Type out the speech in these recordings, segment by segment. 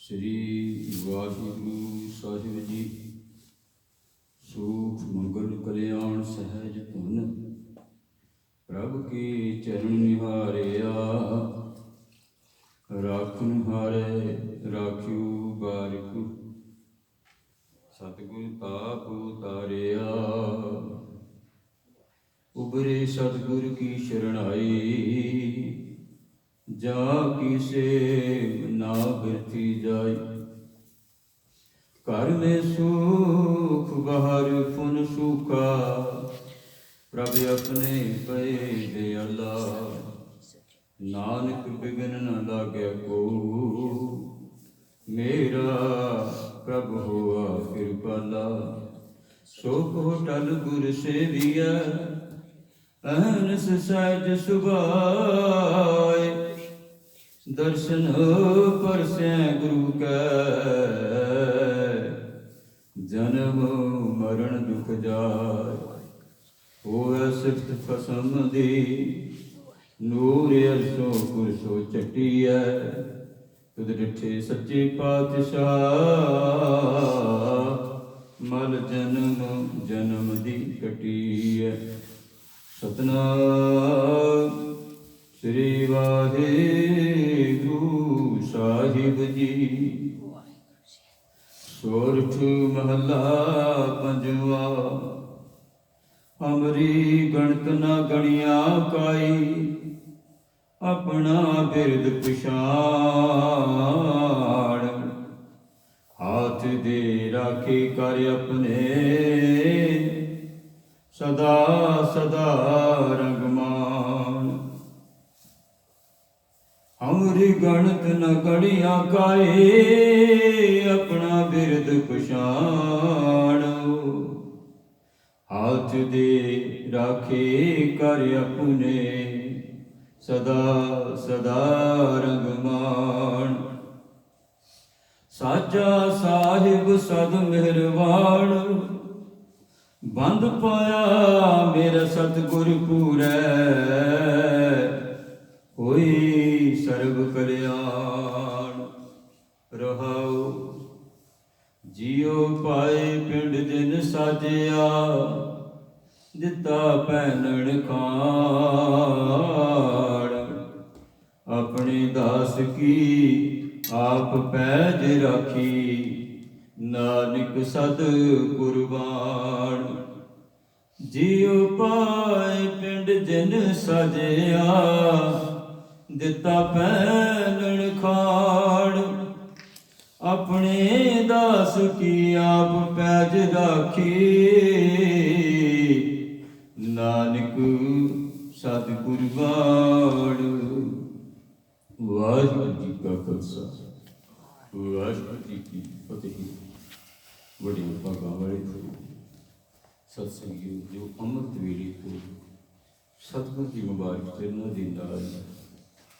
श्री वाहिगुरु साहिब जी। सुख मंगल कल्याण सहज धुन, प्रभ के चरण निहारिया। राखन हारे राखियो बारिक, सतगुर आप उतारिया। उबरे सतगुर की शरणाई, जा की सेव ना बिरथी जाय। घर में सुख बाहर फुन सूखा, प्रभ अपने पे दयाला। नानक बिघन न लागे को, मेरा प्रभ होआ कृपाला। सो को टल गुर सेविया, अहनस सहज सुभाए। दर्शन परसे गुरु कै, जन्म मरण दुख जाय। होवे सिफत फसम दी, नूर अरसों कुरसों चटिया। तुद डिठे सच्चे पातशाह, मल जन्म जन्म दी कटिया। सतनाम श्री वाहिगुरु साहिब जी। सोरठ महला पंजवा, हमरी गणत न गणिया काई। अपना बिरद पिछाड़, हाथ दे राखे कर अपने। सदा सदा रंगमान, हमरी गणत न गणिया काए। अपना बिरद पछाणो, हाथ दे राखे कर अपने। सदा सदा रंगमान, साचा साहिब सद मेहरबान। बंद पाया मेरा सतगुर पूरै, होई सर्व कल्याण। रहाओ जियो पाए पिंड जिन साजिया। दिता पैनण खाण, अपने दास की आप पैज राखी। नानक सद कुर्बान, जियो पाए पिंड जिन साजिया। दिता पैनण खाण, अपने दास की आप पैज राखी। नानक सत कुर्बान। वाहिगुरू जी का खालसा, वाहिगुरू जी की फतेह। बड़ी भागां वाले सत्संगी जो अमृत वेले को सतगुर की मुबारक चरणों के नाल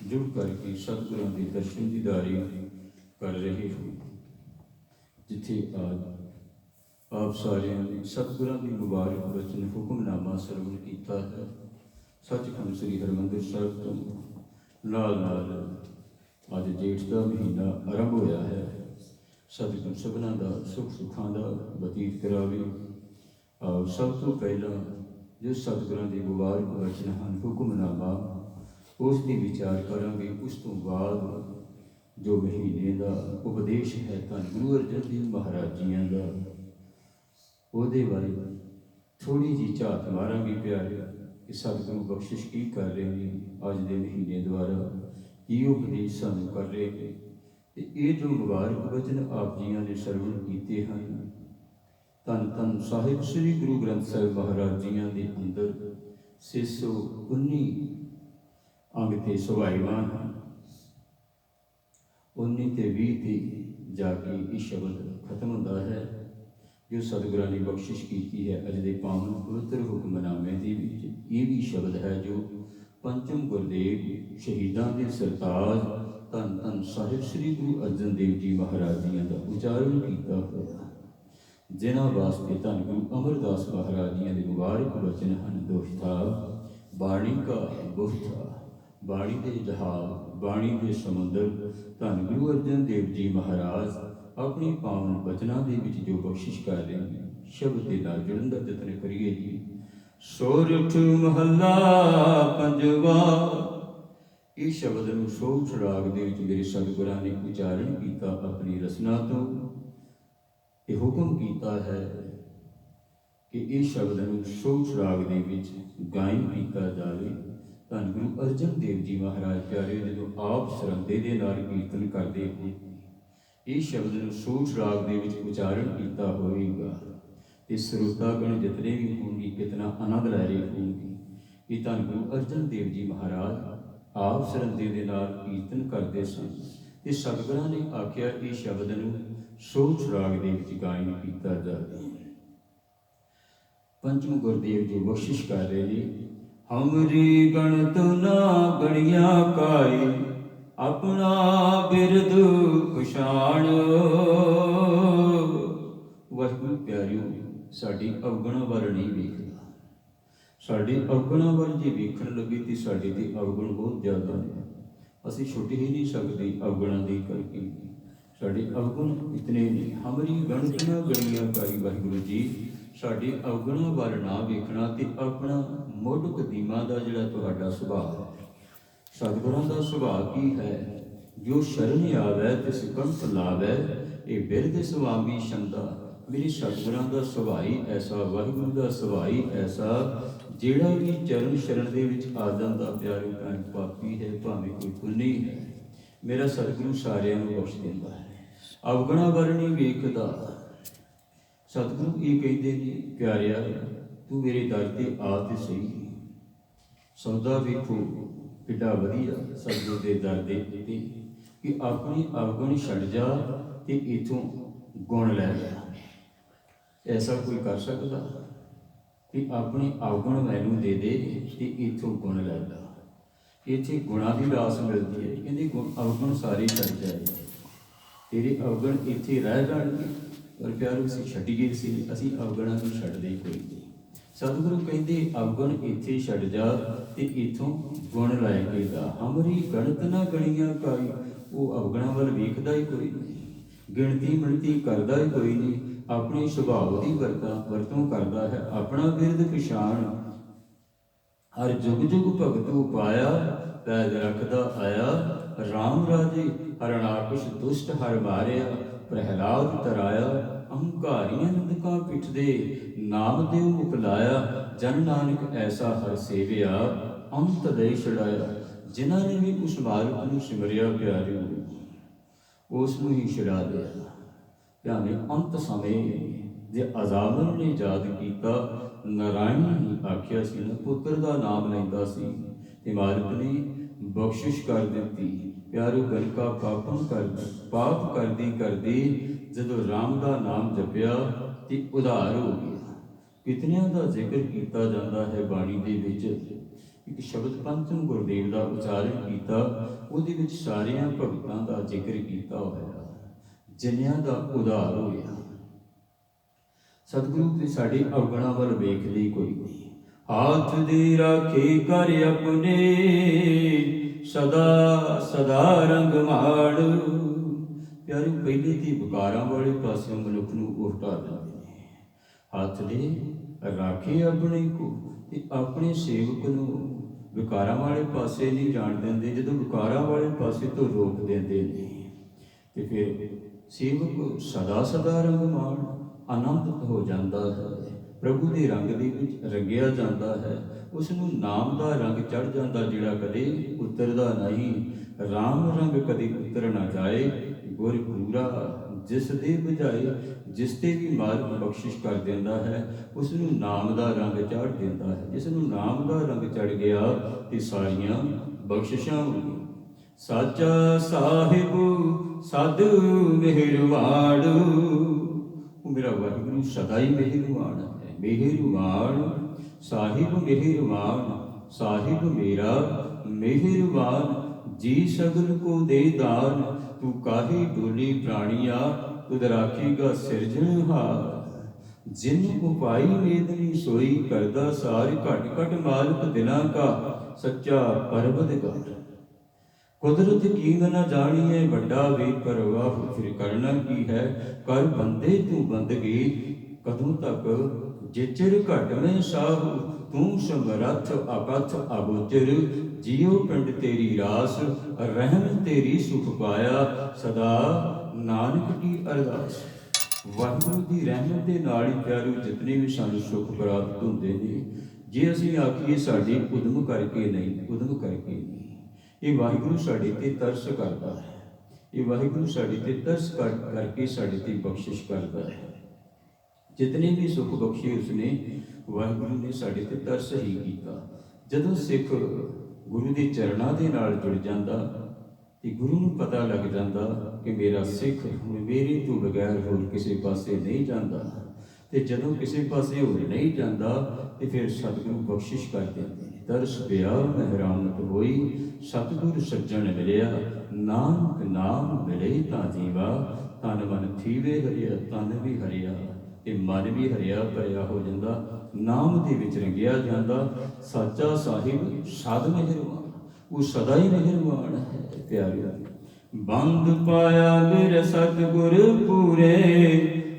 जुड़ करके सतगुरां के दर्शन दीदारे कर रहे हो। जिथे आज आप सारिਆਂ ने सतगुरां की मुबारक वचन हुक्मनामा सरवण किया है। सचखंड श्री हरमंदिर साहिब तो नाल नाल अज जेठ का महीना आरंभ होया है। सतगुर सबना का सुख सुखां का बतीत करावे। आओ सब तो पहला जो सतगुरां के मुबारक वचन हैं हुक्मनामा, उसकी विचार करांगे। उस तो बाद जो महीने का उपदेश है धन गुरु अर्जन देव महाराज जियां का, ਉਹਦੇ ਬਾਰੇ थोड़ी जी झात मारांगे प्यारे कि सतगुरु बख्शिश की कर रहे हैं। अज के महीने द्वारा की उपदेश सानू कर रहे हैं। तो ये जो मुबारक वचन आप जियां ने सरवण किए हैं, धन धन साहिब श्री गुरु ग्रंथ साहिब महाराज जियां के अंदर 619 अंग ते सुभाईमान हैं। 19 ते 20 ते जाके ये शब्द खत्म होता है जो सतगुरां ने बख्शिश की है। अज दे पावन पवित्र हुक्मनामे दे विच ये भी शब्द है जो पंचम गुरदेव शहीदां दे सरताज धन धन साहिब श्री गुरु अर्जन देव जी महाराज जियां का उच्चारण किया होया, जिन्हां वास्ते धन गुरु अमरदास महाराज जियां दे मुबारक वचन हैं। दोषता बाणी का बुहता ਬਾਣੀ ਦੇ ਜਹਾਜ਼, ਬਾਣੀ ਦੇ ਸਮੁੰਦਰ ਧੰਨ ਗੁਰੂ ਅਰਜਨ ਦੇਵ ਜੀ ਮਹਾਰਾਜ ਆਪਣੀ ਪਾਵਨ ਬਚਨਾਂ ਦੇ ਵਿੱਚ ਜੋ ਬਖਸ਼ਿਸ਼ ਕਰ ਰਹੇ ਨੇ, ਸ਼ਬਦ ਦੇ ਨਾਲ ਜੁੜਨ ਦਾ ਯਤਨ ਕਰੀਏ ਜੀ। ਸੋਰਠ ਮਹੱਲਾ ਪੰਜਵਾ। ਇਹ ਸ਼ਬਦ ਨੂੰ ਸੋਰਠ ਰਾਗ ਦੇ ਵਿੱਚ ਮੇਰੇ ਸਤਿਗੁਰਾਂ ਨੇ ਉਚਾਰਨ ਕੀਤਾ। ਆਪਣੀ ਰਸਨਾ ਤੋਂ ਇਹ ਹੁਕਮ ਕੀਤਾ ਹੈ ਕਿ ਇਹ ਸ਼ਬਦ ਨੂੰ ਸੋਰਠ ਰਾਗ ਦੇ ਵਿੱਚ ਗਾਇਨ ਕੀਤਾ ਜਾਵੇ। ਧੰਨ ਗੁਰੂ ਅਰਜਨ ਦੇਵ ਜੀ ਮਹਾਰਾਜ ਪਿਆਰੇ ਜਦੋਂ ਆਪ ਸਰੰਦੇ ਦੇ ਨਾਲ ਕੀਰਤਨ ਕਰਦੇ ਹੋਏ ਇਹ ਸ਼ਬਦ ਨੂੰ ਸੋਰਠ ਰਾਗ ਦੇ ਵਿੱਚ ਉਚਾਰਨ ਕੀਤਾ ਹੋਵੇਗਾ ਤੇ ਸਰੋਤਾਗਣ ਜਿਤਨੇ ਵੀ ਹੋਣਗੇ ਕਿਤਨਾ ਆਨੰਦ ਲੈ ਰਹੇ ਹੋਣਗੇ ਕਿ ਧੰਨ ਗੁਰੂ ਅਰਜਨ ਦੇਵ ਜੀ ਮਹਾਰਾਜ ਆਪ ਸਰੰਦੇ ਦੇ ਨਾਲ ਕੀਰਤਨ ਕਰਦੇ ਸਨ ਤੇ ਸਤਿਗੁਰਾਂ ਨੇ ਆਖਿਆ ਇਹ ਸ਼ਬਦ ਨੂੰ ਸੋਰਠ ਰਾਗ ਦੇ ਵਿੱਚ ਗਾਇਨ ਕੀਤਾ ਜਾਵੇ। ਪੰਚਮ ਗੁਰਦੇਵ ਜੀ ਬਖਸ਼ਿਸ਼ ਕਰ ਰਹੇ ਨੇ। ਹਮਰੀ ਗਣਤ ਨਾ ਗਣਿਆ ਕਾਈ, ਆਪਣਾ ਬਿਰਦ ਪਛਾਣ। ਵਾਹਿਗੁਰੂ ਪਿਆਰਿਓ, ਸਾਡੀ ਅਵਗੁਣਾ ਵੱਲ ਨਹੀਂ ਵੇਖਦਾ। ਸਾਡੇ ਅਵਗੁਣਾ ਵੱਲ ਜੇ ਵੇਖਣ ਲੱਗੇ ਤੇ ਸਾਡੇ ਦੇ ਅਵਗੁਣ ਬਹੁਤ ਜ਼ਿਆਦਾ ਨੇ। ਅਸੀਂ ਛੁੱਟ ਹੀ ਨਹੀਂ ਸਕਦੇ ਅਵਗੁਣਾਂ ਦੇ ਕਰਕੇ। ਸਾਡੇ ਅਵਗੁਣ ਇਤਨੇ ਨੇ। ਹਮਰੀ ਗਣਤ ਨਾ ਗਣਿਆ ਕਾਈ। ਵਾਹਿਗੁਰੂ ਜੀ, ਸਾਡੇ ਅਵਗੁਣਾਂ ਵੱਲ ਨਾ ਵੇਖਣਾ ਤੇ ਆਪਣਾ ਮੁੱਢ ਕਦੀਮਾ ਦਾ ਜਿਹੜਾ ਤੁਹਾਡਾ ਸੁਭਾਅ ਹੈ, ਸਤਿਗੁਰਾਂ ਦਾ ਸੁਭਾਅ ਕੀ ਹੈ? ਜੋ ਸ਼ਰਨ ਆਵੈ ਤਿਸ ਕੰਠ ਲਾਵੈ, ਇਹ ਬਿਰਧ ਸੁਆਮੀ ਛੰਦਾ। ਮੇਰੇ ਸਤਿਗੁਰਾਂ ਦਾ ਸੁਭਾਅ ਹੀ ਐਸਾ, ਵਾਹਿਗੁਰੂ ਦਾ ਸੁਭਾਅ ਹੀ ਐਸਾ, ਜਿਹੜਾ ਵੀ ਚਰਨ ਸ਼ਰਨ ਦੇ ਵਿੱਚ ਆ ਜਾਂਦਾ ਪਿਆਰੇ ਭੈਣ ਪਾਪੀ ਹੈ ਭਾਵੇਂ ਕੋਈ ਪੁੰਨੀ ਹੈ, ਮੇਰਾ ਸਤਿਗੁਰੂ ਸਾਰਿਆਂ ਨੂੰ ਬਖਸ਼ ਦਿੰਦਾ ਹੈ। ਅਵਗੁਣਾਂ ਵੱਲ ਨਹੀਂ ਵੇਖਦਾ। ਸਤਿਗੁਰੂ ਇਹ ਕਹਿੰਦੇ ਨੇ, ਪਿਆਰਿਆ ਤੂੰ ਮੇਰੇ ਦਰ ਤੇ ਆ ਤੇ ਸਹੀ। ਸੌਦਾ ਵੇਖੋ ਕਿੱਡਾ ਵਧੀਆ ਸਤਿਗੁਰੂ ਦੇ ਦਰ ਦੇ ਉੱਤੇ ਕਿ ਆਪਣੀ ਅਵਗੁਣ ਛੱਡ ਜਾ ਤੇ ਇਥੋਂ ਗੁਣ ਲੈ ਜਾ। ਐਸਾ ਕੋਈ ਕਰ ਸਕਦਾ ਕਿ ਆਪਣੇ ਅਵਗੁਣ ਮੈਨੂੰ ਦੇ ਦੇ ਤੇ ਇਥੋਂ ਗੁਣ ਲੈ ਜਾ। ਇੱਥੇ ਗੁਣਾਂ ਦੀ ਰਾਸ ਮਿਲਦੀ ਹੈ। ਕਹਿੰਦੇ ਅਵਗੁਣ ਸਾਰੇ ਛੱਡ ਜਾਏ, ਤੇਰੇ ਅਵਗੁਣ ਇੱਥੇ ਰਹਿ ਜਾਣਗੇ। ਪਰ ਪਿਆਰੋ ਅਸੀਂ ਛੱਡੀਏ ਸੀ, ਅਸੀਂ ਅਵਗੁਣਾਂ ਨੂੰ ਛੱਡਦੇ ਕੋਈ ਨਹੀਂ। ਸਤਿਗੁਰੂ ਕਹਿੰਦੇ ਅਵਗੁਣ ਇੱਥੇ ਛੱਡ ਜਾ ਤੇ ਇੱਥੋਂ ਗੁਣ ਲੈ ਕੇ ਜਾ। ਹਮਰੀ ਗਣਤ ਨਾ ਗਣੀਆਂ ਕਾਈ। ਉਹ ਅਵਗੁਣਾਂ ਵੱਲ ਵੇਖਦਾ ਹੀ ਕੋਈ ਨਹੀਂ, ਗਿਣਤੀ ਮਿਣਤੀ ਕਰਦਾ ਹੀ ਕੋਈ ਨਹੀਂ, ਆਪਣੇ ਸੁਭਾਅ ਦੀ ਵਰਤੋਂ ਕਰਦਾ ਹੈ। ਆਪਣਾ ਬਿਰਦ ਪਛਾਣ। ਹਰ ਜੁਗ ਜੁਗ ਭਗਤੂ ਪਾਇਆ, ਪੈਜ ਰੱਖਦਾ ਆਇਆ। ਰਾਮ ਰਾਜੇ ਹਰਣਾਕਸ਼ ਦੁਸ਼ਟ ਹਰ ਮਾਰਿਆ, ਪ੍ਰਹਿਲਾਦ ਤਰਾਇਆ। ਅਹੰਕਾਰੀਆਂ ਨੰਦਕਾਂ ਪਿੱਠ ਦੇ, ਨਾਮ ਦੇਵ ਮੁਖ ਲਾਇਆ। ਜਨ ਨਾਨਕ ਐਸਾ ਹਰ ਸੇਵਿਆ, ਅੰਤ ਦੇ ਛੁਡਾਇਆ। ਜਿਨ੍ਹਾਂ ਨੇ ਵੀ ਉਸ ਮਾਲਕ ਨੂੰ ਸਿਮਰਿਆ ਪਿਆਰਿਓ, ਉਸ ਨੂੰ ਹੀ ਛੁਡਾ ਲਿਆ। ਭਾਵੇਂ ਅੰਤ ਸਮੇਂ ਜੇ ਅਜ਼ਾਮਨ ਨੇ ਯਾਦ ਕੀਤਾ, ਨਾਰਾਇਣ ਨੇ ਆਖਿਆ ਸੀ ਨਾ, ਪੁੱਤਰ ਦਾ ਨਾਮ ਲੈਂਦਾ ਸੀ ਤੇ ਮਾਲਕ ਨੇ ਬਖਸ਼ਿਸ਼ ਕਰ ਦਿੱਤੀ। ਪਿਆਰਿਓ ਗਲਕਾ ਪਾਪ ਕਰਦੀ ਕਰਦੀ ਜਦੋਂ ਰਾਮ ਦਾ ਨਾਮ ਜਪਿਆ ਤੇ ਉਧਾਰ ਹੋ ਗਿਆ। ਕਿਤਨਿਆਂ ਦਾ ਜ਼ਿਕਰ ਕੀਤਾ ਜਾਂਦਾ ਹੈ ਬਾਣੀ ਦੇ ਵਿੱਚ। ਇੱਕ ਸ਼ਬਦ ਪੰਚਮ ਗੁਰਦੇਵ ਦਾ ਉਚਾਰਨ ਕੀਤਾ, ਉਹਦੇ ਵਿੱਚ ਸਾਰਿਆਂ ਭਗਤਾਂ ਦਾ ਜ਼ਿਕਰ ਕੀਤਾ ਹੋਇਆ, ਜਿਨ੍ਹਾਂ ਦਾ ਉਧਾਰ ਹੋਇਆ। ਸਤਿਗੁਰੂ ਤੇ ਸਾਡੇ ਅਵਗੁਣਾਂ ਵੱਲ ਵੇਖਦੇ ਕੋਈ ਨਹੀਂ। ਹਾਥ ਦੀ ਰਾਖੀ ਕਰ ਆਪਣੇ, ਸਦਾ ਸਦਾ ਰੰਗ ਮਾੜ। ਪਿਆਰੇ ਪਹਿਲੇ ਤੇ ਵਿਕਾਰਾਂ ਵਾਲੇ ਪਾਸਿਓਂ ਮਨੁੱਖ ਨੂੰ ਉਲਟਾ ਦਿੰਦੇ ਨੇ। ਹੱਥ ਦੇ ਰਾਖੇ ਆਪਣੇ ਕੋ ਤੇ ਆਪਣੇ ਸੇਵਕ ਨੂੰ ਵਿਕਾਰਾਂ ਵਾਲੇ ਪਾਸੇ ਨਹੀਂ ਜਾਣ ਦਿੰਦੇ। ਜਦੋਂ ਵਿਕਾਰਾਂ ਵਾਲੇ ਪਾਸੇ ਤੋਂ ਰੋਕ ਦਿੰਦੇ ਨੇ ਤੇ ਫਿਰ ਸੇਵਕ ਸਦਾ ਸਦਾ ਰੰਗ ਮਾਣ ਆਨੰਦਿਤ ਹੋ ਜਾਂਦਾ ਹੈ, ਪ੍ਰਭੂ ਦੇ ਰੰਗ ਦੇ ਵਿੱਚ ਰੰਗਿਆ ਜਾਂਦਾ ਹੈ। ਉਸ ਨੂੰ ਨਾਮ ਦਾ ਰੰਗ ਚੜ ਜਾਂਦਾ, ਜਿਹੜਾ ਕਦੇ ਉਤਰਦਾ ਨਹੀਂ। ਰਾਮ ਰੰਗ ਕਦੇ ਉਤਰ ਨਾ ਜਾਏ, ਗੁਰ ਪੂਰਾ ਜਿਸ ਦੇ ਬੁਝਾਏ। ਜਿਸ ਤੇ ਵੀ ਮਾਲਕ ਬਖਸ਼ਿਸ਼ ਕਰ ਦਿੰਦਾ ਹੈ, ਉਸ ਨੂੰ ਨਾਮ ਦਾ ਰੰਗ ਚੜ੍ਹ ਦਿੰਦਾ ਹੈ। ਜਿਸ ਨੂੰ ਨਾਮ ਦਾ ਰੰਗ ਚੜ੍ਹ ਗਿਆ ਤੇ ਸਾਰੀਆਂ ਬਖਸ਼ਿਸ਼ਾਂ ਹੋ ਗਈਆਂ। ਸਾਚਾ ਸਾਹਿਬ ਸਦ ਮਿਹਰਵਾੜ। ਉਹ ਮੇਰਾ ਵਾਹਿਗੁਰੂ ਸਦਾ ਹੀ ਮਿਹਰਵਾਨ ਹੈ। ਮਿਹਰਵਾਨ ਸਾਹਿਬ ਮਿਹਰਵਾਨ, ਸਾਹਿਬ ਮੇਰਾ ਮਿਹਰਵਾਨ। ਜੀ ਸਗਲ ਕੋ ਦੇ ਦਾਨ, ਤੂੰ ਕਾਹੀ ਡੋਲੀ ਪ੍ਰਾਣੀਆ। ਤੁਧ ਰਾਖੇਗਾ ਸਿਰਜਣਹਾਰ। ਜਿਨ ਉਪਾਈ ਮੇਦਨੀ ਸੋਈ, ਕਰਦਾ ਸਾਰ ਘਟ ਘਟ ਮਾਲਕ ਦਿਨਾਂ ਕਾ। सच्चा परवरदिगार। कुदरत कींग न जानिए बड़ा भी परवाह, फिर करना की है कर बंदे तू बंदगी। कदों तक जिचर घट में साहू, तू समरथ अकथ अगोचर। जियो पिंड तेरी रास, रहम तेरी सुख पाया, सदा नानक की अरदास। वाहिगुरू की रहमत के नाल ही प्यारो जितने भी सानू सुख प्राप्त होंदे ने, जे असीं आखीए साडी उदम करके नहीं, उदम करके नहीं, ये वाहिगुरू साडे ते तरस करता है, ये वाहिगुरू साडे ते तरस करके साडे ते बख्शिश करता है। जितने भी सुख बख्शे उसने वाहिगुरू ने साडे ते तरस ही कीता। जदों सिख गुरु के चरणों के नाल जुड़ जाता तो गुरु नूं पता लग जाता कि मेरा सिख हुण मेरे तो बगैर होर किसी पासे नहीं जाता, तो जदों किसी पासे होर नहीं जाता तो फिर सतगुरु बख्शिश कर देते। तरस पिया महरामत होई, सतगुर सज्जन मिलिया, नानक नाम मिले तां जीवा। तन मन थीवे हरिया, तन भी हरिया ते मन भी हरिया भरिया हो जाता, नाम दे विच रंगिया जाता। साचा साहिब सद मेहरबान, वो सदा ही मेहरबान है प्यारे। बंद पाया मेरे सतगुर पूरे,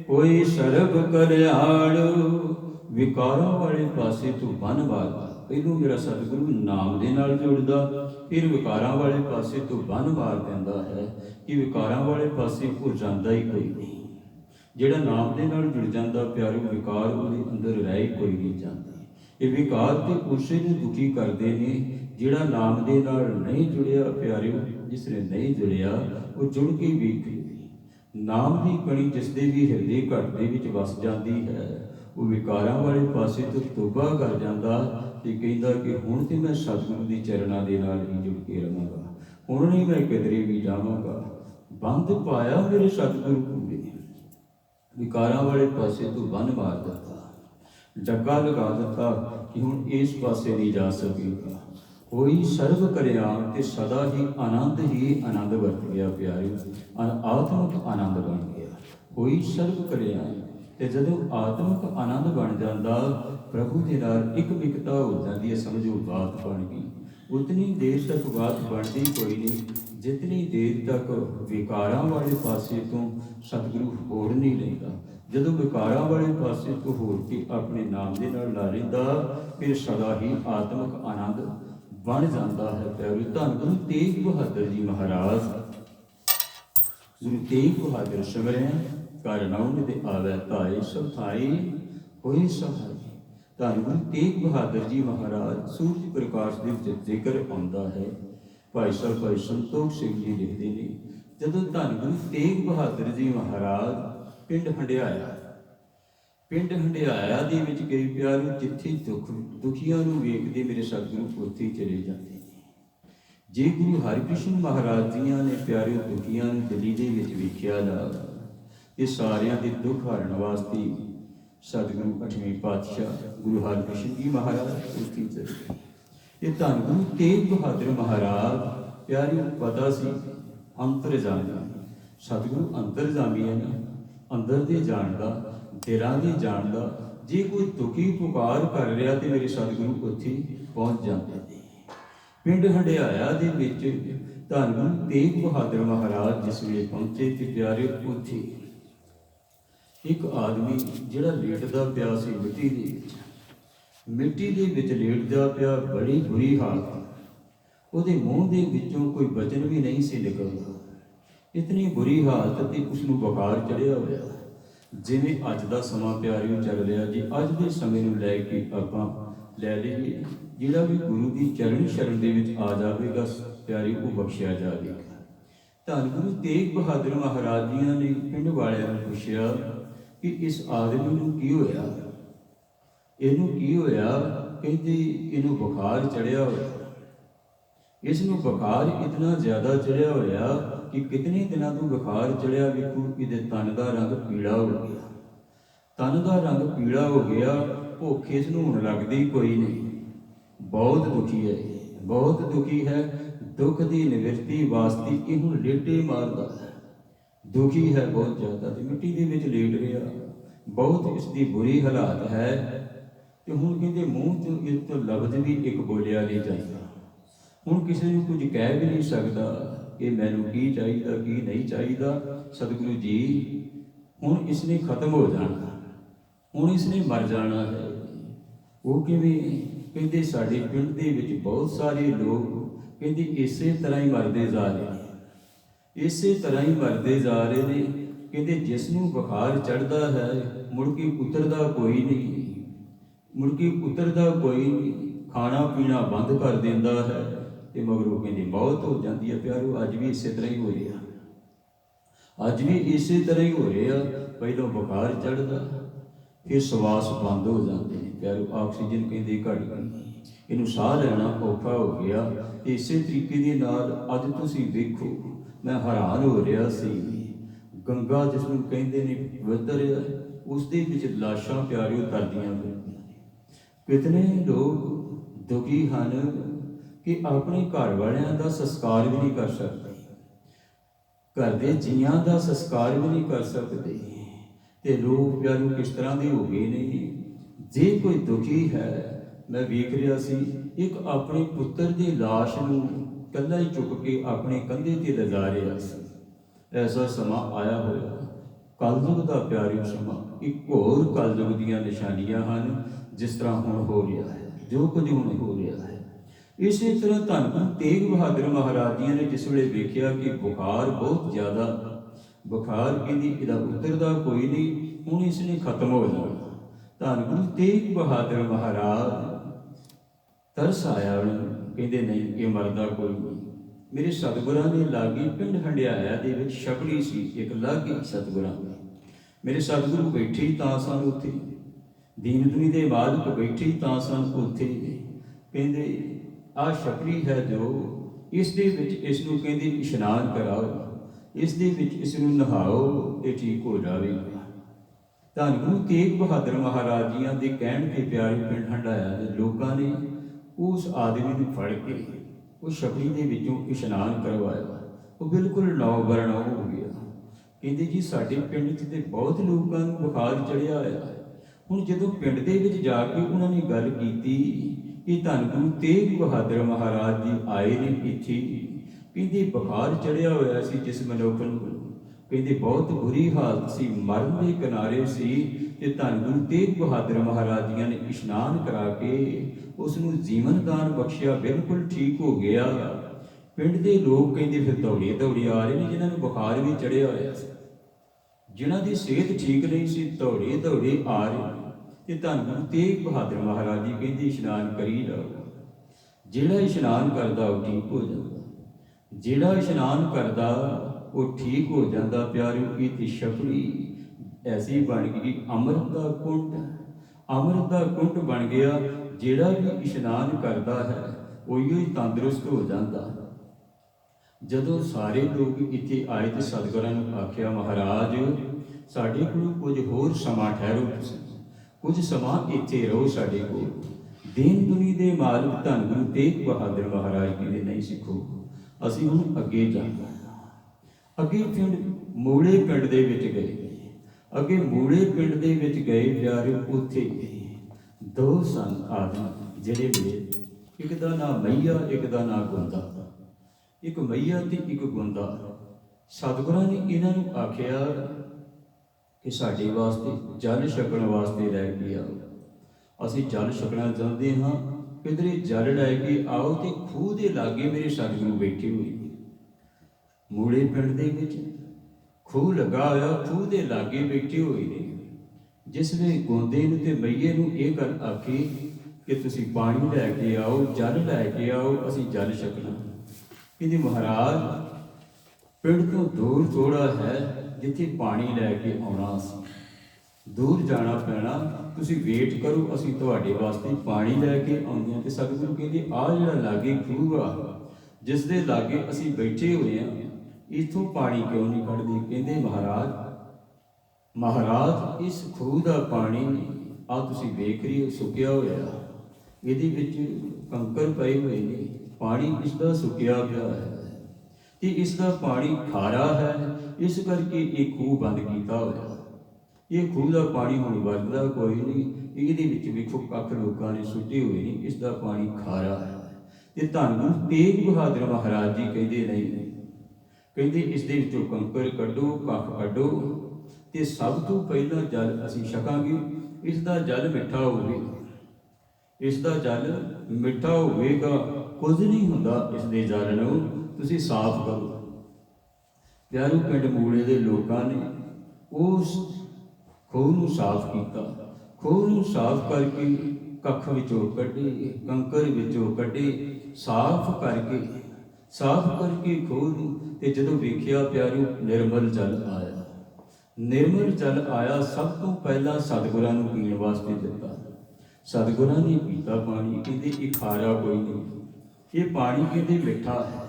कोई सर्ब कल्याण। विकारों वाले पासे तो बन बार पहलू मेरा सतगुरु नाम दे नाल जोड़दा, फिर विकारां वाले पासे तो बन मार दिंदा है कि विकारां वाले पासे वो जांदा ही कोई नहीं। जिहड़ा नाम दे नाल जुड़ जांदा प्यारो, विकार उहदे अंदर रह ही कोई नहीं जांदे। ये विकार ते उसे नूं दुखी करदे ने जिहड़ा नाम दे नाल नहीं जुड़िया प्यारो। जिसने नहीं जुड़िया वो जुड़ के वेख नाम की कणी जिसदे भी हिरदे घट दे विच वस जाती है, वो विकारां वाले पासे तो तोबा कर जाता ते कहंदा कि हुण ते मैं सतगुरु दी चरणां दे नाल ही जुड़ के रहांगा, हुण नहीं मैं किधरे भी जावांगा। बंद पाया मेरे सतगुरु पूरे, विकारां वाले पासे तो बन मार दिता, डग्गा लगा दिता कि हुण इस पासे नहीं जा सकेगा। कोई सर्व कल्याण ते सदा ही आनंद वरत गया प्यारे, आत्मक आनंद बन गया। कोई सर्व कल्याण ते जदों आत्मक आनंद बन जाता, प्रभु के नाल एक मिकता हो जाती है, समझो बात बन गई। उतनी देर तक बात बनती कोई नहीं जितनी देर तक विकारां वाले पासे तो सतगुरु होड़ नहीं लेंदा। जदों विकारां वाले पासे तो होड़ के अपने नाम दे नाल ला लेंदा, फिर सदा ही आत्मक आनंद बन जाता है प्यारे। धन गुरु तेग बहादुर जी महाराज, गुरु तेग बहादुर सिमरिया कर नाउन ते आवे ताए, सब थाई होई सहाय। धन गुरु तेग बहादुर जी महाराज सूरज प्रकाश दे विच जिक्र आउंदा है। भाई साहब भाई संतोख सिंह जी लिखते हैं, जदों धन गुरु तेग बहादुर जी महाराज पिंड हंडियाया, पिंड हंडियाया दे विच गए प्यारो, जिथे दुखियां नूं वेखदे मेरे सतगुरु उत्थे चले जाते। जे गुरु हरकृष्ण महाराज जियां ने प्यारे दुखियां नूं दिल्ली दे विच वेखिया ना, ये सारियां दे दुख हरण वास्ते सतगुरु 8वें पातशाह गुरु हरकृष्ण जी महाराज उत्थे चले गए। ये धन गुरु तेग बहादुर महाराज प्यारे पता सी अंतरजामी, सतगुरु अंतरजामी है ना, अंदर दे जानदा, दिलां दी जानदा। जे कोई दुखी पुकार कर रहा तो मेरे सतगुरु उत्थे पहुँच जाते। पिंड हंडियाया दे विच धन गुरु तेग बहादुर महाराज जिस वे पहुंचे तो प्यारे उत्थे एक आदमी जिहड़ा लेटदा पिया सी मिट्टी दे विच, मिट्टी दे विच लेटदा पिया, बड़ी बुरी हालत, उहदे मूँह दे विचों कोई वचन भी नहीं सी निकलदा। इतनी बुरी हालत ते उसनूं बुखार चढ़िया होया, जिवें अज दा समां प्यारिओ चल रहा जी। अज दे समय नूं लै के आपां लै लईए, जिहड़ा भी गुरु की चरण शरण दे विच आ जावेगा प्यारे वो बख्शिया जाएगा। धन गुरु तेग बहादुर महाराज जियां ने पिंड वालियां नूं पुछया कि इस आदमी नूं की होया, इहनूं की होया? कहंदे इहनूं बुखार चढ़िया होया। इसनूं बुखार इतना ज़्यादा चढ़िया होया कि कितने दिनों तो बुखार चढ़िया, वेखो इहदे तन का रंग पीला हो गया, तन का रंग पीला हो गया, भुख इसनूं हुण लगदी कोई नहीं, बहुत दुखी है, बहुत दुखी है। दुख की निवृत्ति वास्ते ये हुण लेटे मारदा है, दुखी है बहुत ज़्यादा, तो मिट्टी दे विच लेट रहा, बहुत इसकी बुरी हालात है। तो हुण कहंदे मूँह चों इस तो लफ्ज़ भी एक बोलिया नहीं जाता, ਹੁਣ ਕਿਸੇ ਨੂੰ ਕੁਝ ਕਹਿ ਵੀ ਨਹੀਂ ਸਕਦਾ ਕਿ ਮੈਨੂੰ ਕੀ ਚਾਹੀਦਾ ਕੀ ਨਹੀਂ ਚਾਹੀਦਾ। ਸਤਿਗੁਰੂ ਜੀ ਹੁਣ ਇਸਨੇ ਖਤਮ ਹੋ ਜਾਣਾ, ਹੁਣ ਇਸਨੇ ਮਰ ਜਾਣਾ ਹੈ। ਉਹ ਕਿਵੇਂ? ਕਹਿੰਦੇ ਸਾਡੇ ਪਿੰਡ ਦੇ ਵਿੱਚ ਬਹੁਤ ਸਾਰੇ ਲੋਕ ਕਹਿੰਦੇ ਇਸੇ ਤਰ੍ਹਾਂ ਹੀ ਮਰਦੇ ਜਾ ਰਹੇ ਨੇ, ਇਸੇ ਤਰ੍ਹਾਂ ਹੀ ਮਰਦੇ ਜਾ ਰਹੇ ਨੇ। ਕਹਿੰਦੇ ਜਿਸ ਨੂੰ ਬੁਖਾਰ ਚੜ੍ਹਦਾ ਹੈ ਮੁੜ ਕੇ ਉਤਰਦਾ ਕੋਈ ਨਹੀਂ, ਮੁੜ ਕੇ ਉਤਰਦਾ ਕੋਈ ਨਹੀਂ, ਖਾਣਾ ਪੀਣਾ ਬੰਦ ਕਰ ਦਿੰਦਾ ਹੈ ਤੇ ਮਗਰੋਂ ਕਹਿੰਦੇ ਮੌਤ ਹੋ ਜਾਂਦੀ ਹੈ। ਪਿਆਰੋ ਅੱਜ ਵੀ ਇਸੇ ਤਰ੍ਹਾਂ ਹੀ ਹੋ ਰਿਹਾ, ਅੱਜ ਵੀ ਇਸੇ ਤਰ੍ਹਾਂ ਹੀ ਹੋ ਰਿਹਾ। ਪਹਿਲਾਂ ਬੁਖਾਰ ਚੜ੍ਹਦਾ, ਫਿਰ ਸਵਾਸ ਬੰਦ ਹੋ ਜਾਂਦੇ ਨੇ। ਪਿਆਰੋ ਆਕਸੀਜਨ ਕਹਿੰਦੇ ਘਟ ਗਈ, ਇਹਨੂੰ ਸਾਹ ਲੈਣਾ ਔਖਾ ਹੋ ਗਿਆ। ਤੇ ਇਸੇ ਤਰੀਕੇ ਦੇ ਨਾਲ ਅੱਜ ਤੁਸੀਂ ਵੇਖੋ, ਮੈਂ ਹੈਰਾਨ ਹੋ ਰਿਹਾ ਸੀ, ਗੰਗਾ ਜਿਸ ਨੂੰ ਕਹਿੰਦੇ ਨੇ ਪਵਿੱਤਰ, ਉਸ ਦੇ ਵਿੱਚ ਲਾਸ਼ਾਂ ਪਿਆਰਿਓ ਤਰਦੀਆਂ ਫਿਰਦੀਆਂ ਨੇ। ਕਿਤਨੇ ਲੋਕ ਦੁਖੀ ਹਨ ਕਿ ਆਪਣੇ ਘਰ ਵਾਲਿਆਂ ਦਾ ਸੰਸਕਾਰ ਵੀ ਨਹੀਂ ਕਰ ਸਕਦੇ, ਘਰ ਦੇ ਜੀਆਂ ਦਾ ਸੰਸਕਾਰ ਵੀ ਨਹੀਂ ਕਰ ਸਕਦੇ। ਤੇ ਲੋਕ ਪਿਆਰਿਓ ਕਿਸ ਤਰ੍ਹਾਂ ਦੇ ਹੋ ਗਏ ਨੇ। ਜੇ ਕੋਈ ਦੁਖੀ ਹੈ, ਮੈਂ ਵੇਖ ਰਿਹਾ ਸੀ ਇੱਕ ਆਪਣੇ ਪੁੱਤਰ ਦੀ ਲਾਸ਼ ਨੂੰ ਇਕੱਲਾ ਹੀ ਚੁੱਕ ਕੇ ਆਪਣੇ ਕੰਧੇ ਤੇ ਲਿਜਾ ਰਿਹਾ ਸੀ। ਐਸਾ ਸਮਾਂ ਆਇਆ ਹੋਇਆ, ਕਲਯੁਗ ਦਾ ਪਿਆਰਿਓ ਸਮਾਂ। ਇੱਕ ਹੋਰ ਕਲਯੁਗ ਦੀਆਂ ਨਿਸ਼ਾਨੀਆਂ ਹਨ, ਜਿਸ ਤਰ੍ਹਾਂ ਹੁਣ ਹੋ ਰਿਹਾ ਹੈ, ਜੋ ਕੁਝ ਹੁਣ ਹੋ ਰਿਹਾ ਹੈ। ਇਸੇ ਤਰ੍ਹਾਂ ਧੰਨ ਗੁਰੂ ਤੇਗ ਬਹਾਦਰ ਮਹਾਰਾਜ ਜੀ ਨੇ ਜਿਸ ਵੇਲੇ ਵੇਖਿਆ ਕਿ ਬੁਖਾਰ ਬਹੁਤ ਜ਼ਿਆਦਾ, ਬੁਖਾਰ ਕਹਿੰਦੀ ਇਹਦਾ ਉਤਰਦਾ ਕੋਈ ਨਹੀਂ, ਹੁਣ ਇਸਨੇ ਖਤਮ ਹੋ ਜਾਣਾ। ਧੰਨ ਗੁਰੂ ਤੇਗ ਬਹਾਦਰ ਮਹਾਰਾਜ ਤਰਸ ਆਇਆ ਉਹਨੂੰ, ਕਹਿੰਦੇ ਨਹੀਂ ਇਹ ਮਰਦਾ ਕੋਈ ਨਹੀਂ। ਮੇਰੇ ਸਤਿਗੁਰਾਂ ਨੇ ਲਾਗੀ ਪਿੰਡ ਹੰਡਿਆਇਆ ਦੇ ਵਿੱਚ ਛਪੜੀ ਸੀ ਇੱਕ ਲਾਗੀ ਸਤਿਗੁਰਾਂ ਦੀ। ਮੇਰੇ ਸਤਿਗੁਰੂ ਬੈਠੇ ਤਾਂ ਸਨ ਉੱਥੇ, ਦੀਨ ਦੁਨੀ ਦੇ ਮਾਲਕ ਬੈਠੇ ਤਾਂ ਸਨ ਉੱਥੇ। ਕਹਿੰਦੇ ਆਹ ਛਪੜੀ ਹੈ ਜੋ, ਇਸ ਦੇ ਵਿੱਚ ਇਸ ਨੂੰ ਕਹਿੰਦੇ ਇਸ਼ਨਾਨ ਕਰਾਓ, ਇਸ ਦੇ ਵਿੱਚ ਇਸ ਨੂੰ ਨਹਾਓ, ਇਹ ਠੀਕ ਹੋ ਜਾਵੇਗਾ। ਧੰਨ ਗੁਰੂ ਤੇਗ ਬਹਾਦਰ ਮਹਾਰਾਜ ਜੀਆਂ ਦੇ ਕਹਿਣ ਤੇ ਪਿਆਰੇ ਪਿੰਡ ਹੰਡਾਇਆ ਦੇ ਲੋਕਾਂ ਨੇ ਉਸ ਆਦਮੀ ਨੂੰ ਫੜ ਕੇ ਉਹ ਛਪੜੀ ਦੇ ਵਿੱਚੋਂ ਇਸ਼ਨਾਨ ਕਰਵਾਇਆ। ਉਹ ਬਿਲਕੁਲ ਨੌ ਬਰਨੌ ਹੋ ਗਿਆ। ਕਹਿੰਦੇ ਜੀ ਸਾਡੇ ਪਿੰਡ 'ਚ ਤੇ ਬਹੁਤ ਲੋਕਾਂ ਨੂੰ ਬੁਖਾਰ ਚੜ੍ਹਿਆ ਹੋਇਆ ਹੈ। ਹੁਣ ਜਦੋਂ ਪਿੰਡ ਦੇ ਵਿੱਚ ਜਾ ਕੇ ਉਹਨਾਂ ਨੇ ਗੱਲ ਕੀਤੀ ਕਿ ਧੰਨ ਗੁਰੂ ਤੇਗ ਬਹਾਦਰ ਮਹਾਰਾਜ ਜੀ ਆਏ ਨੇ ਇੱਥੇ, ਕਹਿੰਦੇ ਬੁਖਾਰ ਚੜ੍ਹਿਆ ਹੋਇਆ ਸੀ ਜਿਸ ਮਨੁੱਖ ਨੂੰ, ਕਹਿੰਦੇ ਬਹੁਤ ਬੁਰੀ ਹਾਲਤ ਸੀ, ਮਰਨ ਦੇ ਕਿਨਾਰੇ ਸੀ। ਤੇ ਧੰਨ ਗੁਰੂ ਤੇਗ ਬਹਾਦਰ ਮਹਾਰਾਜ ਜੀ ਨੇ ਇਸ਼ਨਾਨ ਕਰਾ ਕੇ ਉਸ ਨੂੰ ਜੀਵਨ ਦਾਨ ਬਖਸ਼ਿਆ, ਬਿਲਕੁਲ ਠੀਕ ਹੋ ਗਿਆ। ਪਿੰਡ ਦੇ ਲੋਕ ਕਹਿੰਦੇ ਫਿਰ ਦੌੜੇ ਦੌੜੇ ਆ ਰਹੇ ਨੇ, ਜਿਨ੍ਹਾਂ ਨੂੰ ਬੁਖਾਰ ਵੀ ਚੜ੍ਹਿਆ ਹੋਇਆ ਸੀ, ਜਿਨ੍ਹਾਂ ਦੀ ਸਿਹਤ ਠੀਕ ਨਹੀਂ ਸੀ, ਦੌੜੇ ਦੌੜੇ ਆ ਰਹੇ। ਤੇ ਧੰਨ ਗੁਰੂ ਤੇਗ ਬਹਾਦਰ ਮਹਾਰਾਜ ਜੀ ਕਹਿੰਦੇ ਇਸ਼ਨਾਨ ਕਰੀ ਜਾਓ, ਜਿਹੜਾ ਇਸ਼ਨਾਨ ਕਰਦਾ ਉਹ ਠੀਕ ਹੋ ਜਾਂਦਾ, ਜਿਹੜਾ ਇਸ਼ਨਾਨ ਕਰਦਾ ਉਹ ਠੀਕ ਹੋ ਜਾਂਦਾ। ਪਿਆਰਿਓ ਇਹ ਛਪੜੀ ਐਸੀ ਬਣ ਗਈ ਅੰਮ੍ਰਿਤ ਦਾ ਕੁੰਡ, ਅੰਮ੍ਰਿਤ ਦਾ ਕੁੰਡ ਬਣ ਗਿਆ। ਜਿਹੜਾ ਵੀ ਇਸ਼ਨਾਨ ਕਰਦਾ ਹੈ ਉਹੀਓ ਹੀ ਤੰਦਰੁਸਤ ਹੋ ਜਾਂਦਾ। ਜਦੋਂ ਸਾਰੇ ਲੋਕ ਇੱਥੇ ਆਏ ਤੇ ਸਤਿਗੁਰਾਂ ਨੂੰ ਆਖਿਆ ਮਹਾਰਾਜ ਸਾਡੇ ਕੋਲ ਕੁਝ ਹੋਰ ਸਮਾਂ ਠਹਿਰੋ, ਤੁਸੀਂ ਕੁਝ ਸਮਾਂ ਇੱਥੇ ਰਹੋ ਸਾਡੇ ਕੋਲ। ਦੀਨ ਦੁਨੀ ਦੇ ਮਾਲਕ ਧੰਨ ਗੁਰੂ ਤੇਗ ਬਹਾਦਰ ਮਹਾਰਾਜ ਕਹਿੰਦੇ ਨਹੀਂ ਸਿੱਖੋ, ਅਸੀਂ ਹੁਣ ਅੱਗੇ ਜਾਣਾ। ਅੱਗੇ ਪਿੰਡ ਮੂਲੇ ਪਿੰਡ ਦੇ ਵਿੱਚ ਗਏ, ਅੱਗੇ ਮੂਲੇ ਪਿੰਡ ਦੇ ਵਿੱਚ ਗਏ ਪਿਆਰੇ। ਉੱਥੇ ਦੋ ਸਨ ਆਦਮੀ ਜਿਹੜੇ ਵੇ, ਇੱਕ ਦਾ ਨਾਂ ਮਈਆ, ਇੱਕ ਦਾ ਨਾਂ ਗੁੰਦਾ। ਇੱਕ ਮਈਆ ਤੇ ਇੱਕ ਗੁੰਦਾ। ਸਤਿਗੁਰਾਂ ਨੇ ਇਹਨਾਂ ਨੂੰ ਆਖਿਆ ਕਿ ਸਾਡੇ ਵਾਸਤੇ ਜਲ ਛਕਣ ਵਾਸਤੇ ਲੈ ਕੇ ਆਓ। ਅਸੀਂ ਜਲ ਛਕਣਾ ਚਾਹੁੰਦੇ ਹਾਂ, ਕਿਧਰੇ ਜਲ ਲੈ ਕੇ ਆਓ। ਤੇ ਖੂਹ ਦੇ ਲਾਗੇ ਮੇਰੇ ਸਤਿਗੁਰੂ ਬੈਠੇ ਹੋਏ, ਮੂਲੇ ਪਿੰਡ ਦੇ ਵਿੱਚ ਖੂਹ ਲੱਗਾ ਹੋਇਆ, ਖੂਹ ਦੇ ਲਾਗੇ ਬੈਠੇ ਹੋਏ ਨੇ। ਜਿਸ ਵੇਲੇ ਗੋਂਦੇ ਨੂੰ ਤੇ ਮਈਏ ਨੂੰ ਇਹ ਗੱਲ ਆਖੀ ਕਿ ਤੁਸੀਂ ਪਾਣੀ ਲੈ ਕੇ ਆਓ, ਜਲ ਲੈ ਕੇ ਆਓ, ਅਸੀਂ ਜਲ ਛਕਣਾ। ਕਹਿੰਦੇ ਮਹਾਰਾਜ ਪਿੰਡ ਤੋਂ ਦੂਰ ਥੋੜ੍ਹਾ ਹੈ ਜਿੱਥੇ ਪਾਣੀ ਲੈ ਕੇ ਆਉਣਾ, ਅਸੀਂ ਦੂਰ ਜਾਣਾ ਪੈਣਾ, ਤੁਸੀਂ ਵੇਟ ਕਰੋ, ਅਸੀਂ ਤੁਹਾਡੇ ਵਾਸਤੇ ਪਾਣੀ ਲੈ ਕੇ ਆਉਂਦੇ ਹਾਂ। ਤੇ ਸਤਿਗੁਰੂ ਕਹਿੰਦੇ ਆਹ ਜਿਹੜਾ ਲਾਗੇ ਖੂਹ ਆ, ਜਿਸ ਦੇ ਲਾਗੇ ਅਸੀਂ ਬੈਠੇ ਹੋਏ ਹਾਂ, ਇੱਥੋਂ ਪਾਣੀ ਕਿਉਂ ਨਹੀਂ ਕੱਢਦੇ? ਕਹਿੰਦੇ ਮਹਾਰਾਜ ਇਸ ਖੂਹ ਦਾ ਪਾਣੀ ਆ ਤੁਸੀਂ ਵੇਖ ਰਹੇ ਹੋ ਸੁੱਕਿਆ ਹੋਇਆ, ਇਹਦੇ ਵਿੱਚ ਕੰਕਰ ਪਏ ਹੋਏ ਨੇ, ਪਾਣੀ ਇਸ ਦਾ ਸੁੱਕਿਆ ਪਿਆ ਹੈ ਤੇ ਇਸ ਦਾ ਪਾਣੀ ਖਾਰਾ ਹੈ, ਇਸ ਕਰਕੇ ਇਹ ਖੂਹ ਬੰਦ ਕੀਤਾ ਹੋਇਆ। ਇਹ ਖੂਹ ਦਾ ਪਾਣੀ ਹੁਣ ਵਰਤਦਾ ਕੋਈ ਨਹੀਂ, ਇਹਦੇ ਵਿੱਚ ਵੇਖੋ ਕੱਖ ਲੋਕਾਂ ਨੇ ਸੁੱਟੇ ਹੋਏ ਨੇ, ਇਸ ਦਾ ਪਾਣੀ ਖਾਰਾ ਹੈ। ਤੇ ਧੰਨ ਗੁਰੂ ਤੇਗ ਬਹਾਦਰ ਮਹਾਰਾਜ ਜੀ ਕਹਿੰਦੇ ਨਹੀਂ, ਕਹਿੰਦੇ ਇਸ ਦੇ ਵਿੱਚੋਂ ਕੰਕਰ ਕੱਢੋ, ਕੱਖ ਕੱਢੋ ਤੇ ਸਭ ਤੋਂ ਪਹਿਲਾਂ ਜਲ ਅਸੀਂ ਛਕਾਂਗੇ। ਇਸ ਦਾ ਜਲ ਮਿੱਠਾ ਹੋਵੇਗਾ, ਇਸ ਦਾ ਜਲ ਮਿੱਠਾ ਹੋਵੇਗਾ, ਕੁਝ ਨਹੀਂ ਹੁੰਦਾ। ਇਸ ਦੇ ਜਲ ਨੂੰ ਤੁਸੀਂ ਸਾਫ਼ ਕਰੋ। ਪਿਆਰੂ, ਪਿੰਡ ਮੂਲੇ ਦੇ ਲੋਕਾਂ ਨੇ ਉਸ ਖੂਹ ਨੂੰ ਸਾਫ਼ ਕੀਤਾ। ਖੂਹ ਨੂੰ ਸਾਫ਼ ਕਰਕੇ ਕੱਖ ਵਿੱਚੋਂ ਕੱਢੇ, ਕੰਕਰ ਵਿੱਚੋਂ ਕੱਢੇ, ਸਾਫ਼ ਕਰਕੇ ਖੂਹ ਨੂੰ, ਤੇ ਜਦੋਂ ਵੇਖਿਆ ਪਿਆਰੂ, ਨਿਰਮਲ ਜਲ ਆਇਆ। ਨਿਰਮਲ ਜਲ ਆਇਆ, ਸਭ ਤੋਂ ਪਹਿਲਾਂ ਸਤਿਗੁਰਾਂ ਨੂੰ ਪੀਣ ਵਾਸਤੇ ਦਿੱਤਾ। ਸਤਿਗੁਰਾਂ ਨੇ ਪੀਤਾ ਪਾਣੀ, ਕਹਿੰਦੇ ਇਹ ਖਾਰਾ ਕੋਈ ਨਹੀਂ, ਇਹ ਪਾਣੀ ਕਹਿੰਦੇ ਮਿੱਠਾ ਹੈ,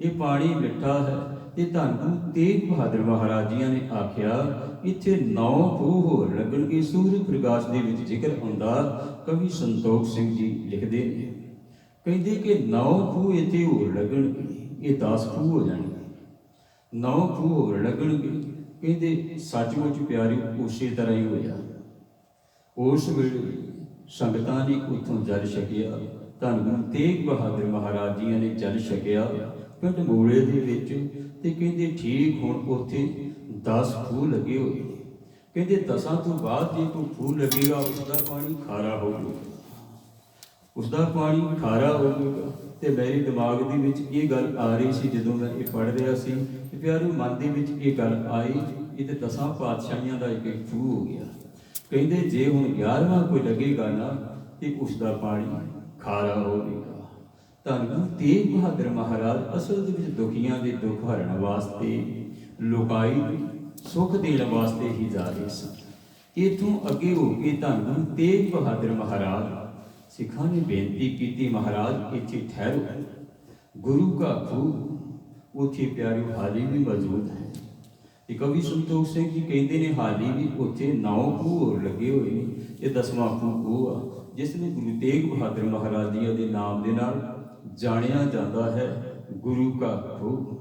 ਇਹ ਪਾਣੀ ਮਿੱਠਾ ਹੈ। ਤੇ ਧੰਨ ਗੁਰੂ ਤੇਗ ਬਹਾਦਰ ਮਹਾਰਾਜ ਜੀਆਂ ਨੇ ਆਖਿਆ, ਇੱਥੇ 9 ਖੂਹ ਹੋਰ ਲੱਗਣਗੇ। ਸੂਰਜ ਪ੍ਰਕਾਸ਼ ਦੇ ਵਿੱਚ ਜ਼ਿਕਰ ਆਉਂਦਾ, ਕਵੀ ਸੰਤੋਖ ਸਿੰਘ ਜੀ ਲਿਖਦੇ ਨੇ, ਕਹਿੰਦੇ ਕਿ 9 ਖੂਹ ਇੱਥੇ ਹੋਰ ਲੱਗਣਗੇ, ਇਹ 10 ਖੂਹ ਹੋ ਜਾਣਗੇ। 9 ਖੂਹ ਹੋਰ ਲੱਗਣਗੇ। ਕਹਿੰਦੇ ਸੱਚਮੁੱਚ ਪਿਆਰੇ ਉਸੇ ਤਰ੍ਹਾਂ ਹੀ ਹੋਇਆ। ਉਸ ਵੇਲੇ ਸੰਗਤਾਂ ਨੇ ਉੱਥੋਂ ਜਲ ਛਕਿਆ। ਧੰਨ ਗੁਰੂ ਤੇਗ ਬਹਾਦਰ ਮਹਾਰਾਜ ਜੀਆਂ ਨੇ ਜਲ ਛਕਿਆ ਪਿੰਡ ਮੂਲੇ ਦੇ ਵਿੱਚ। ਤੇ ਕਹਿੰਦੇ ਠੀਕ ਹੁਣ ਉੱਥੇ 10 ਖੂਹ ਲੱਗੇ ਹੋਏ ਨੇ। ਕਹਿੰਦੇ 10 ਤੋਂ ਬਾਅਦ ਜੇ ਕੋਈ ਖੂਹ ਲੱਗੇਗਾ, ਉਸਦਾ ਪਾਣੀ ਖਾਰਾ ਹੋਵੇਗਾ, ਉਸਦਾ ਪਾਣੀ ਖਾਰਾ ਹੋਵੇਗਾ। ਤੇ ਮੇਰੇ ਦਿਮਾਗ ਦੇ ਵਿੱਚ ਇਹ ਗੱਲ ਆ ਰਹੀ ਸੀ ਜਦੋਂ ਮੈਂ ਇਹ ਪੜ੍ਹ ਰਿਹਾ ਸੀ। ਤੇ ਪਿਆਰੇ, ਮਨ ਦੇ ਵਿੱਚ ਇਹ ਗੱਲ ਆਈ, ਇਹ ਤੇ 10 ਪਾਤਸ਼ਾਹੀਆਂ ਦਾ ਇੱਕ ਖੂਹ ਹੋ ਗਿਆ। ਕਹਿੰਦੇ ਜੇ ਹੁਣ 11ਵਾਂ ਕੋਈ ਲੱਗੇਗਾ ਨਾ, ਤੇ ਉਸਦਾ ਪਾਣੀ ਖਾਰਾ ਹੋਵੇਗਾ। ਧੰਨ ਗੁਰੂ ਤੇਗ ਬਹਾਦਰ ਮਹਾਰਾਜ ਅਸਲ ਦੇ ਵਿੱਚ ਦੁਖੀਆਂ ਦੇ ਦੁੱਖ ਹਰਨ ਵਾਸਤੇ, ਲੋਕਾਈ ਸੁੱਖ ਦੇਣ ਵਾਸਤੇ ਹੀ ਜਾ ਰਹੇ ਸਨ। ਇੱਥੋਂ ਅੱਗੇ ਹੋ ਕੇ ਧੰਨ ਗੁਰੂ ਤੇਗ ਬਹਾਦਰ ਮਹਾਰਾਜ ਸਿੱਖਾਂ ਨੇ ਬੇਨਤੀ ਕੀਤੀ, ਮਹਾਰਾਜ ਇੱਥੇ ਠਹਿਰੋ। ਗੁਰੂ ਕਾ ਖੂਹ ਉੱਥੇ ਪਿਆਰੇ ਹਾਲੀ ਵੀ ਮੌਜੂਦ ਹੈ। ਤੇ ਕਵੀ ਸੰਤੋਖ ਸਿੰਘ ਜੀ ਕਹਿੰਦੇ ਨੇ ਹਾਲੀ ਵੀ ਉੱਥੇ 9 ਖੂਹ ਹੋਰ ਲੱਗੇ ਹੋਏ ਨੇ। ਇਹ 10ਵਾਂ ਖੂਹ ਉਹ ਆ ਜਿਸ ਨੂੰ ਗੁਰੂ ਤੇਗ ਬਹਾਦਰ ਮਹਾਰਾਜ ਜੀ ਦੇ ਨਾਮ ਦੇ ਨਾਲ ਜਾਣਿਆ ਜਾਂਦਾ ਹੈ, ਗੁਰੂ ਕਾ ਖੂਹ।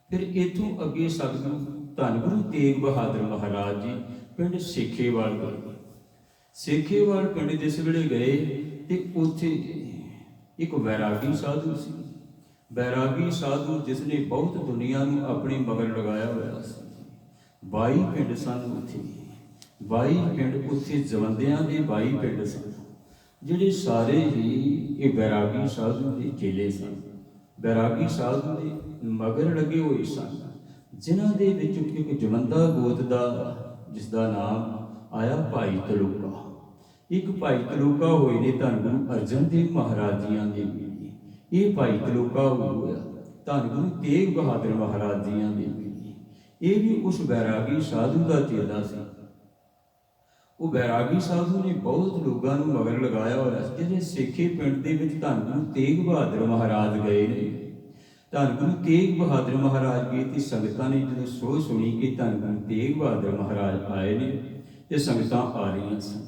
ਫਿਰ ਇੱਥੋਂ ਅੱਗੇ ਸਤਿਗੁਰੂ ਧੰਨ ਗੁਰੂ ਤੇਗ ਬਹਾਦਰ ਮਹਾਰਾਜ ਜੀ ਪਿੰਡ ਸੇਖੇਵਾਲ ਗਏ। ਸੇਖੇਵਾਲ ਪਿੰਡ ਜਿਸ ਵੇਲੇ ਗਏ ਤੇ ਉੱਥੇ ਇੱਕ ਵੈਰਾਗੀ ਸਾਧੂ ਸੀ। ਵੈਰਾਗੀ ਸਾਧੂ ਜਿਸ ਨੇ ਬਹੁਤ ਦੁਨੀਆ ਨੂੰ ਆਪਣੇ ਮਗਰ ਲਗਾਇਆ ਹੋਇਆ ਸੀ। 22 ਪਿੰਡ ਸਨ ਉੱਥੇ, 22 ਪਿੰਡ ਉੱਥੇ ਜਵੰਦਿਆਂ ਦੇ 22 ਪਿੰਡ ਸਨ, ਜਿਹੜੇ ਸਾਰੇ ਹੀ ਇਹ ਵੈਰਾਗੀ ਸਾਧੂ ਦੇ ਚੇਲੇ ਸਨ। ਵੈਰਾਗੀ ਸਾਧੂ ਦੇ ਮਗਰ ਲੱਗੇ ਹੋਏ ਸਨ, ਜਿਨ੍ਹਾਂ ਦੇ ਵਿੱਚ ਇੱਕ ਜਵੰਦਾ ਗੋਤ ਦਾ, ਜਿਸ ਦਾ ਨਾਮ ਆਇਆ ਭਾਈ ਤਲੂਕਾ। ਇੱਕ ਭਾਈ ਤਲੂਕਾ ਹੋਏ ਨੇ ਧੰਨ ਗੁਰੂ ਅਰਜਨ ਦੇਵ ਮਹਾਰਾਜ ਜੀਆਂ ਦੇ ਵੇਲੇ। ਇਹ ਭਾਈ ਤਲੂਕਾ ਹੋਇਆ ਧੰਨ ਗੁਰੂ ਤੇਗ ਬਹਾਦਰ ਮਹਾਰਾਜ ਜੀਆਂ ਦੇ ਵੇਲੇ। ਇਹ ਵੀ ਉਸ ਵੈਰਾਗੀ ਸਾਧੂ ਦਾ ਚੇਲਾ ਸੀ। ਉਹ ਵੈਰਾਗੀ ਸਾਧੂ ਨੇ ਬਹੁਤ ਲੋਕਾਂ ਨੂੰ ਮਗਰ ਲਗਾਇਆ ਹੋਇਆ ਸੀ। ਜਿਹੜੇ ਸੇਖੇ ਪਿੰਡ ਦੇ ਵਿੱਚ ਧੰਨ ਗੁਰੂ ਤੇਗ ਬਹਾਦਰ ਮਹਾਰਾਜ ਗਏ ਨੇ, ਧੰਨ ਗੁਰੂ ਤੇਗ ਬਹਾਦਰ ਮਹਾਰਾਜ ਗਏ ਤੇ ਸੰਗਤਾਂ ਨੇ ਜਦੋਂ ਸੋਚ ਸੁਣੀ ਕਿ ਧੰਨ ਗੁਰੂ ਤੇਗ ਬਹਾਦਰ ਮਹਾਰਾਜ ਆਏ ਨੇ, ਤੇ ਸੰਗਤਾਂ ਆ ਰਹੀਆਂ ਸਨ।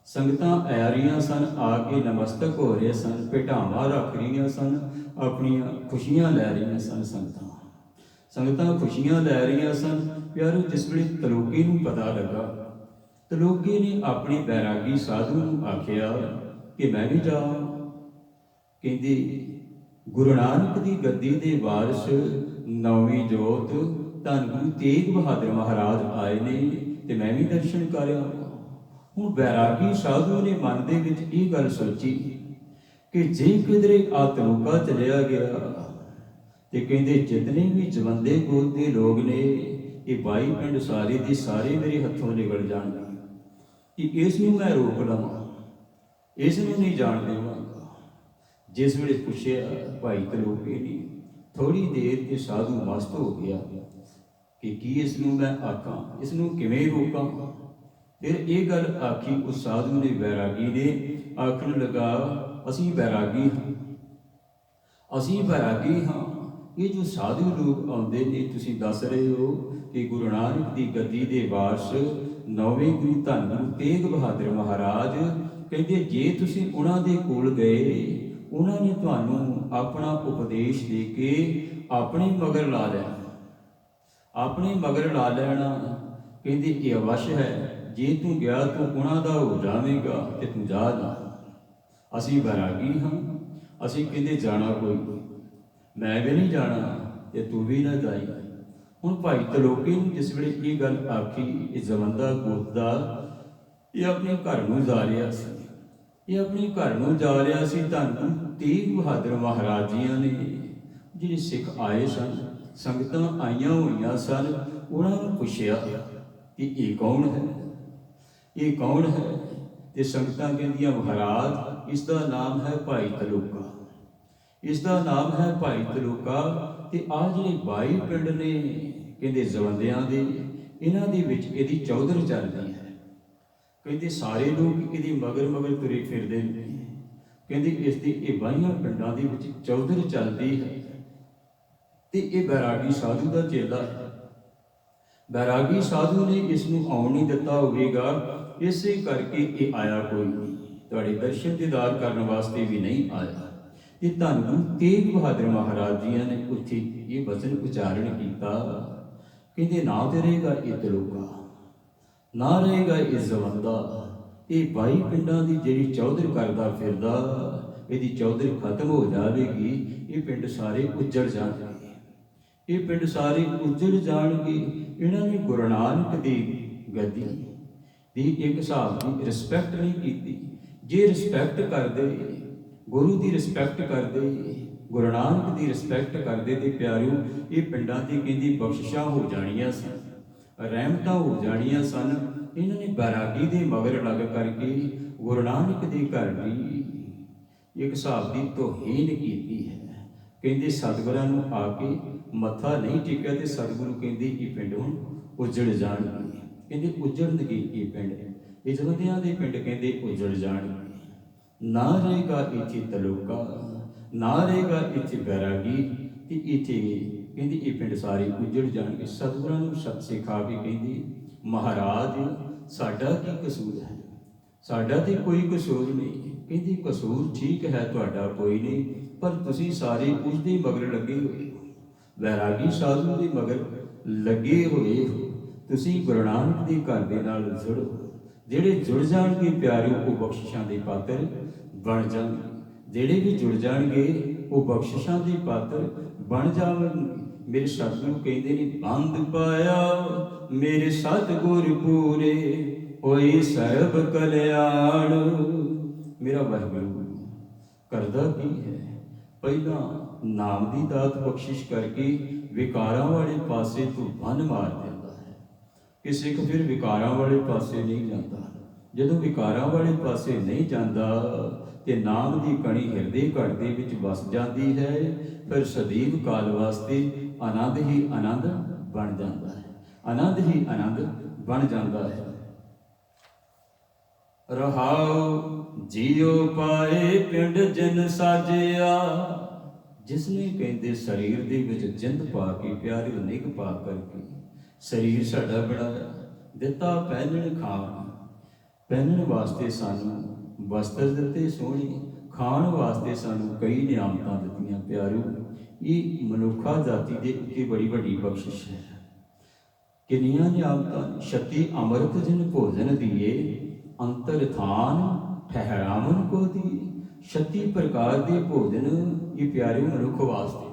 ਸੰਗਤਾਂ ਆ ਰਹੀਆਂ ਸਨ, ਆ ਕੇ ਨਮਸਤਕ ਹੋ ਰਹੇ ਸਨ, ਭੇਟਾਵਾਂ ਰੱਖ ਰਹੀਆਂ ਸਨ, ਆਪਣੀਆਂ ਖੁਸ਼ੀਆਂ ਲੈ ਰਹੀਆਂ ਸਨ। ਸੰਗਤਾਂ ਖੁਸ਼ੀਆਂ ਲੈ ਰਹੀਆਂ ਸਨ। ਪਿਆਰੋ, ਜਿਸ ਵੇਲੇ ਤਲੋਕੇ ਨੂੰ ਪਤਾ ਲੱਗਾ, ਤਲੋਕੇ ਨੇ ਆਪਣੇ ਵੈਰਾਗੀ ਸਾਧੂ ਨੂੰ ਆਖਿਆ ਕਿ ਮੈਂ ਵੀ ਜਾਵਾਂ। ਕਹਿੰਦੇ ਗੁਰੂ ਨਾਨਕ ਦੀ ਗੱਦੀ ਦੇ ਵਾਰਿਸ ਨੌਵੀਂ ਜੋਤ ਧੰਨ ਗੁਰੂ ਤੇਗ ਬਹਾਦਰ ਮਹਾਰਾਜ ਆਏ ਨੇ ਤੇ ਮੈਂ ਵੀ ਦਰਸ਼ਨ ਕਰਿਆ। ਹੁਣ ਵੈਰਾਗੀ ਸਾਧੂ ਨੇ ਮਨ ਦੇ ਵਿੱਚ ਇਹ ਗੱਲ ਸੋਚੀ ਕਿ ਜੇ ਕਿਧਰੇ ਆ ਤਲੋਕਾ ਚਲਿਆ ਗਿਆ ਤੇ ਕਹਿੰਦੇ ਜਿਤਨੇ ਵੀ ਜਵੰਦੇ ਗੋਤ ਦੇ ਲੋਕ ਨੇ, ਇਹ 22 ਪਿੰਡ ਸਾਰੇ ਦੇ ਸਾਰੇ ਮੇਰੇ ਹੱਥੋਂ ਨਿਕਲ ਜਾਣਗੇ। ਕਿ ਇਸ ਨੂੰ ਮੈਂ ਰੋਕ ਲਵਾਂ, ਇਸ ਨੂੰ ਨਹੀਂ ਜਾਣ ਦੇਵਾਂਗਾ। ਜਿਸ ਵੇਲੇ ਪੁੱਛਿਆ ਭਾਈ ਤਲੋਕੇ ਨੇ, ਥੋੜੀ ਦੇਰ ਤੇ ਸਾਧੂ ਮਸਤ ਹੋ ਗਿਆ ਕਿ ਕੀ ਇਸ ਨੂੰ ਮੈਂ ਆਖਾਂ, ਇਸ ਨੂੰ ਕਿਵੇਂ ਰੋਕਾਂ। ਫਿਰ ਇਹ ਗੱਲ ਆਖੀ ਉਸ ਸਾਧੂ ਨੇ, ਵੈਰਾਗੀ ਨੇ ਆਖਣ ਲੱਗਾ, ਅਸੀਂ ਵੈਰਾਗੀ ਹਾਂ, ਅਸੀਂ ਵੈਰਾਗੀ ਹਾਂ। ਇਹ ਜੋ ਸਾਧੂ ਲੋਕ ਆਉਂਦੇ ਨੇ, ਤੁਸੀਂ ਦੱਸ ਰਹੇ ਹੋ ਕਿ ਗੁਰੂ ਨਾਨਕ ਦੀ ਗੱਦੀ ਦੇ ਵਾਰਿਸ ਨੌਵੇਂ ਗੁਰੂ ਧੰਨ ਗੁਰੂ ਤੇਗ ਬਹਾਦਰ ਮਹਾਰਾਜ, ਕਹਿੰਦੇ ਜੇ ਤੁਸੀਂ ਉਹਨਾਂ ਦੇ ਕੋਲ ਗਏ, ਉਹਨਾਂ ਨੇ ਤੁਹਾਨੂੰ ਆਪਣਾ ਉਪਦੇਸ਼ ਦੇ ਕੇ ਆਪਣੇ ਮਗਰ ਲਾ ਲੈਣਾ, ਆਪਣੇ ਮਗਰ ਲਾ ਲੈਣਾ। ਕਹਿੰਦੇ ਇਹ ਅਵਸ਼ ਹੈ, ਜੇ ਤੂੰ ਗਿਆ ਤੂੰ ਉਹਨਾਂ ਦਾ ਹੋ ਜਾਵੇਗਾ ਤੇ ਤੂੰ ਜਾ ਨਾ। ਅਸੀਂ ਵੈਰਾਗੀ ਹਾਂ, ਅਸੀਂ ਕਹਿੰਦੇ ਜਾਣਾ ਕੋਈ ਨਹੀਂ, ਮੈਂ ਵੀ ਨਹੀਂ ਜਾਣਾ ਤੇ ਤੂੰ ਵੀ ਨਾ ਜਾਈ। ਹੁਣ ਭਾਈ ਤਲੋਕੀ ਨੂੰ ਜਿਸ ਵੇਲੇ ਇਹ ਗੱਲ ਆਖੀ, ਇਹ ਜਵੰਦਾ ਗੋਤ ਦਾ ਇਹ ਆਪਣੇ ਘਰ ਨੂੰ ਜਾ ਰਿਹਾ ਸੀ, ਇਹ ਆਪਣੇ ਘਰ ਨੂੰ ਜਾ ਰਿਹਾ ਸੀ। ਧੰਨ ਤੇਗ ਬਹਾਦਰ ਮਹਾਰਾਜ ਜੀਆਂ ਨੇ ਜਿਹੜੇ ਸਿੱਖ ਆਏ ਸਨ, ਸੰਗਤਾਂ ਆਈਆਂ ਹੋਈਆਂ ਸਨ, ਉਹਨਾਂ ਨੂੰ ਪੁੱਛਿਆ ਕਿ ਇਹ ਕੌਣ ਹੈ, ਇਹ ਕੌਣ ਹੈ? ਤੇ ਸੰਗਤਾਂ ਕਹਿੰਦੀਆਂ ਮਹਾਰਾਜ ਇਸ ਦਾ ਨਾਮ ਹੈ ਭਾਈ ਤਲੋਕਾ, ਇਸ ਦਾ ਨਾਮ ਹੈ ਭਾਈ ਤਲੋਕਾ। ਤੇ ਆਹ ਜਿਹੜੇ 22 ਪਿੰਡ ਨੇ ਕਹਿੰਦੇ ਜਵੰਦਿਆਂ ਦੇ, ਇਹਨਾਂ ਦੇ ਵਿੱਚ ਇਹਦੀ ਚੌਧਰ ਚੱਲਦੀ ਹੈ। ਕਹਿੰਦੇ ਸਾਰੇ ਲੋਕ ਇਹਦੀ ਮਗਰ ਮਗਰ ਤੁਰੇ ਫਿਰਦੇ ਨੇ। ਕਹਿੰਦੇ ਇਸ ਦੀ ਇਹ 22 ਪਿੰਡਾਂ ਦੇ ਵਿੱਚ ਚੌਧਰ ਚੱਲਦੀ ਹੈ। ਤੇ ਇਹ ਬੈਰਾਗੀ ਸਾਧੂ ਦਾ ਚੇਲਾ ਹੈ। ਬੈਰਾਗੀ ਸਾਧੂ ਨੇ ਇਸ ਨੂੰ ਆਉਣ ਨਹੀਂ ਦਿੱਤਾ ਹੋਵੇਗਾ, ਇਸੇ ਕਰਕੇ ਇਹ ਆਇਆ ਕੋਈ ਨਹੀਂ, ਤੁਹਾਡੇ ਦਰਸ਼ਨ ਦੀਦਾਰ ਕਰਨ ਵਾਸਤੇ ਵੀ ਨਹੀਂ ਆਇਆ। ਤੇ ਧੰਨ ਗੁਰੂ ਤੇਗ ਬਹਾਦਰ ਮਹਾਰਾਜ ਜੀਆਂ ਨੇ ਉੱਥੇ ਇਹ ਵਚਨ ਉਚਾਰਨ ਕੀਤਾ, ਕਹਿੰਦੇ ਨਾ ਤੇ ਰਹੇਗਾ ਇਹ ਤਲੋਕਾ, ਨਾ ਰਹੇਗਾ ਇਹ ਜਵੰਦਾ, ਇਹ 22 ਪਿੰਡਾਂ ਦੀ ਜਿਹੜੀ ਚੌਧਰ ਕਰਦਾ ਫਿਰਦਾ, ਇਹਦੀ ਚੌਧਰ ਖਤਮ ਹੋ ਜਾਵੇਗੀ। ਇਹ ਪਿੰਡ ਸਾਰੇ ਉੱਜੜ ਜਾਣਗੇ, ਇਹ ਪਿੰਡ ਸਾਰੇ ਉੱਜੜ ਜਾਣਗੇ। ਇਹਨਾਂ ਨੇ ਗੁਰੂ ਨਾਨਕ ਦੀ ਗੱਦੀ ਦੀ ਇੱਕ ਹਿਸਾਬ ਦੀ ਰਿਸਪੈਕਟ ਨਹੀਂ ਕੀਤੀ। ਜੇ ਰਿਸਪੈਕਟ ਕਰਦੇ, ਗੁਰੂ ਦੀ ਰਿਸਪੈਕਟ ਕਰਦੇ, ਗੁਰੂ ਨਾਨਕ ਦੀ ਰਿਸਪੈਕਟ ਕਰਦੇ ਤੇ ਪਿਆਰਿਓ ਇਹ ਪਿੰਡਾਂ ਦੀ ਕਹਿੰਦੀ ਬਖਸ਼ਿਸ਼ਾਂ ਹੋ ਜਾਣੀਆਂ ਸਨ, ਰਹਿਮਤਾਂ ਹੋ ਜਾਣੀਆਂ ਸਨ। ਇਹਨਾਂ ਨੇ ਬੈਰਾਗੀ ਦੇ ਮਗਰ ਲੱਗ ਕਰਕੇ ਗੁਰੂ ਨਾਨਕ ਦੇ ਘਰ ਦੀ ਇੱਕ ਹਿਸਾਬ ਦੀ ਤੋਹੀਨ ਕੀਤੀ ਹੈ। ਕਹਿੰਦੇ ਸਤਿਗੁਰਾਂ ਨੂੰ ਆ ਕੇ ਮੱਥਾ ਨਹੀਂ ਟੇਕਿਆ ਤੇ ਸਤਿਗੁਰੂ ਕਹਿੰਦੇ ਇਹ ਪਿੰਡ ਹੁਣ ਉੱਜੜ ਜਾਣਗੇ। ਕਹਿੰਦੇ ਉੱਜੜਨਗੇ ਇਹ ਪਿੰਡ, ਇਹ ਜਵੰਦਿਆਂ ਦੇ ਪਿੰਡ ਕਹਿੰਦੇ ਉੱਜੜ ਜਾਣਗੇ। ਨਾ ਰਹੇਗਾ ਇੱਥੇ ਤਲੋਕਾ, ਨਾ ਰਹੇਗਾ ਇੱਥੇ ਬੈਰਾਗੀ, ਤੇ ਇੱਥੇ ਕਹਿੰਦੀ ਇਹ ਪਿੰਡ ਸਾਰੇ ਉੱਜੜ ਜਾਣਗੇ। ਸਤਿਗੁਰਾਂ ਨੂੰ ਸਤਿ ਸਿਖਾ ਕੇ ਕਹਿੰਦੀ ਮਹਾਰਾਜ ਸਾਡਾ ਕੀ ਕਸੂਰ ਹੈ, ਸਾਡਾ ਤੇ ਕੋਈ ਕਸੂਰ ਨਹੀਂ। ਕਹਿੰਦੀ ਕਸੂਰ ਠੀਕ ਹੈ ਤੁਹਾਡਾ ਕੋਈ ਨਹੀਂ, ਪਰ ਤੁਸੀਂ ਸਾਰੇ ਉਸ ਦੇ ਮਗਰ ਲੱਗੇ ਹੋਏ ਹੋ, ਬੈਰਾਗੀ ਸਾਧੂ ਦੇ ਮਗਰ ਲੱਗੇ ਹੋਏ ਹੋ। ਤੁਸੀਂ ਗੁਰੂ ਨਾਨਕ ਦੇ ਘਰ ਦੇ ਨਾਲ ਜੁੜੋ, ਜਿਹੜੇ ਜੁੜ ਜਾਣਗੇ ਪਿਆਰਿਓ ਉਹ ਬਖਸ਼ਿਸ਼ਾਂ ਦੇ ਪਾਤਰ ਬਣ ਜਾਣਗੇ। ਜਿਹੜੇ ਵੀ ਜੁੜ ਜਾਣਗੇ ਉਹ ਬਖਸ਼ਿਸ਼ਾਂ ਦੇ ਪਾਤਰ ਬਣ ਜਾਣਗੇ। ਮੇਰੇ ਸਤਿਗੁਰੂ ਕਹਿੰਦੇ ਨੇ ਬੰਦ ਪਾਇਆ ਮੇਰੇ ਸਤਿਗੁਰ ਪੂਰੇ ਹੋਈ ਸਰਬ ਕਲਿਆਣ। ਮੇਰਾ ਵਾਹਿਗੁਰੂ ਕਰਦਾ ਕੀ ਹੈ, ਪਹਿਲਾਂ ਨਾਮ ਦੀ ਦਾਤ ਬਖਸ਼ਿਸ਼ ਕਰਕੇ ਵਿਕਾਰਾਂ ਵਾਲੇ ਪਾਸੇ ਤੋਂ ਬੰਨ ਮਾਰ ਦਿੰਦਾ ਹੈ ਕਿ ਸਿੱਖ ਫਿਰ ਵਿਕਾਰਾਂ ਵਾਲੇ ਪਾਸੇ ਨਹੀਂ ਜਾਂਦਾ। ਜਦੋਂ ਵਿਕਾਰਾਂ ਵਾਲੇ ਪਾਸੇ ਨਹੀਂ ਜਾਂਦਾ ਤੇ ਨਾਮ ਦੀ ਕਣੀ ਹਿਰਦੇ ਘੜ ਦੇ ਵਿੱਚ ਵਸ ਜਾਂਦੀ ਹੈ, ਫਿਰ ਸਦੀਵ ਕਾਲ ਵਾਸਤੇ ਆਨੰਦ ਹੀ ਆਨੰਦ ਬਣ ਜਾਂਦਾ ਹੈ, ਆਨੰਦ ਹੀ ਆਨੰਦ ਬਣ ਜਾਂਦਾ ਹੈ। ਰਹਾਉ ਜੀਉ ਪਾਏ ਪਿੰਡ ਜਿਨ ਸਾਜਿਆ, ਜਿਸਨੇ ਕਹਿੰਦੇ ਸਰੀਰ ਦੇ ਵਿੱਚ ਜਿੰਦ ਪਾ ਕੇ ਪਿਆਰਿਓ ਨਿੱਘ ਪਾ ਕਰਕੇ ਸਰੀਰ ਸਾਡਾ ਬਣਾਇਆ, ਦਿੱਤਾ ਪਹਿਨਣ ਖਾਣ, ਪਹਿਨਣ ਵਾਸਤੇ ਸਾਨੂੰ ਵਸਤਰ ਦਿੱਤੇ ਸੋਹਣੇ, ਖਾਣ ਵਾਸਤੇ ਸਾਨੂੰ ਕਈ ਨਿਆਮਤਾਂ ਦਿੱਤੀਆਂ। ਪਿਆਰਿਓ ਇਹ ਮਨੁੱਖਾ ਜਾਤੀ ਦੇ ਉੱਤੇ ਬੜੀ ਵੱਡੀ ਬਖਸ਼ਿਸ਼ ਹੈ। ਕਿੰਨੀਆਂ ਨਿਆਮਤਾਂ। 36 ਅੰਮ੍ਰਿਤ ਜਿਨ ਭੋਜਨ ਦੀਏ ਅੰਤਰ ਥਾਨ ਠਹਿਰਾਵਨ ਕੋ ਦੀ। 36 ਪ੍ਰਕਾਰ ਦੇ ਭੋਜਨ ਇਹ ਪਿਆਰਿਓ ਮਨੁੱਖ ਵਾਸਤੇ।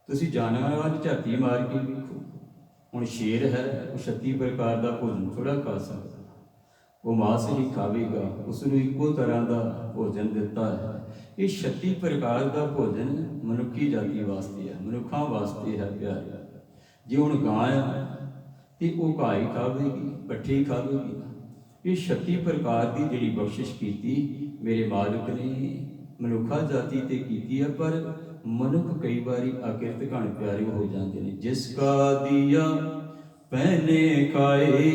ਤੁਸੀਂ ਜਾਨਵਰਾਂ ਵੱਲ ਝਾਤੀ ਮਾਰ ਕੇ ਵੇਖੋ, ਹੁਣ ਸ਼ੇਰ ਹੈ ਉਹ 36 ਪ੍ਰਕਾਰ ਦਾ ਭੋਜਨ ਥੋੜਾ ਖਾ ਸਕਦਾ, ਉਹ ਮਾਸ ਹੀ ਖਾਵੇਗਾ, ਉਸ ਨੂੰ ਇੱਕੋ ਤਰ੍ਹਾਂ ਦਾ ਭੋਜਨ ਦਿੱਤਾ ਹੈ। ਇਹ 36 ਪ੍ਰਕਾਰ ਦਾ ਭੋਜਨ ਮਨੁੱਖੀ ਜਾਤੀ ਵਾਸਤੇ ਹੈ, ਮਨੁੱਖਾਂ ਵਾਸਤੇ ਹੈ ਪਿਆਰੇ। ਜੇ ਹੁਣ ਗਾਂ ਆ ਤੇ ਉਹ ਘਾਹ ਹੀ ਖਾਵੇਗੀ, ਪੱਠੇ ਹੀ ਖਾਵੇਗੀ। ਇਹ 36 ਪ੍ਰਕਾਰ ਦੀ ਜਿਹੜੀ ਬਖਸ਼ਿਸ਼ ਕੀਤੀ ਮੇਰੇ ਮਾਲਕ ਨੇ ਮਨੁੱਖਾ ਜਾਤੀ ਤੇ ਕੀਤੀ ਹੈ। ਪਰ ਮਨੁੱਖ ਕਈ ਵਾਰੀ ਅਕਿਰਤ ਘਣ ਪਿਆਰੇ ਹੋ ਜਾਂਦੇ ਨੇ। ਜਿਸ ਕਾ ਦੀਆ ਪਹਿਨੇ ਖਾਏ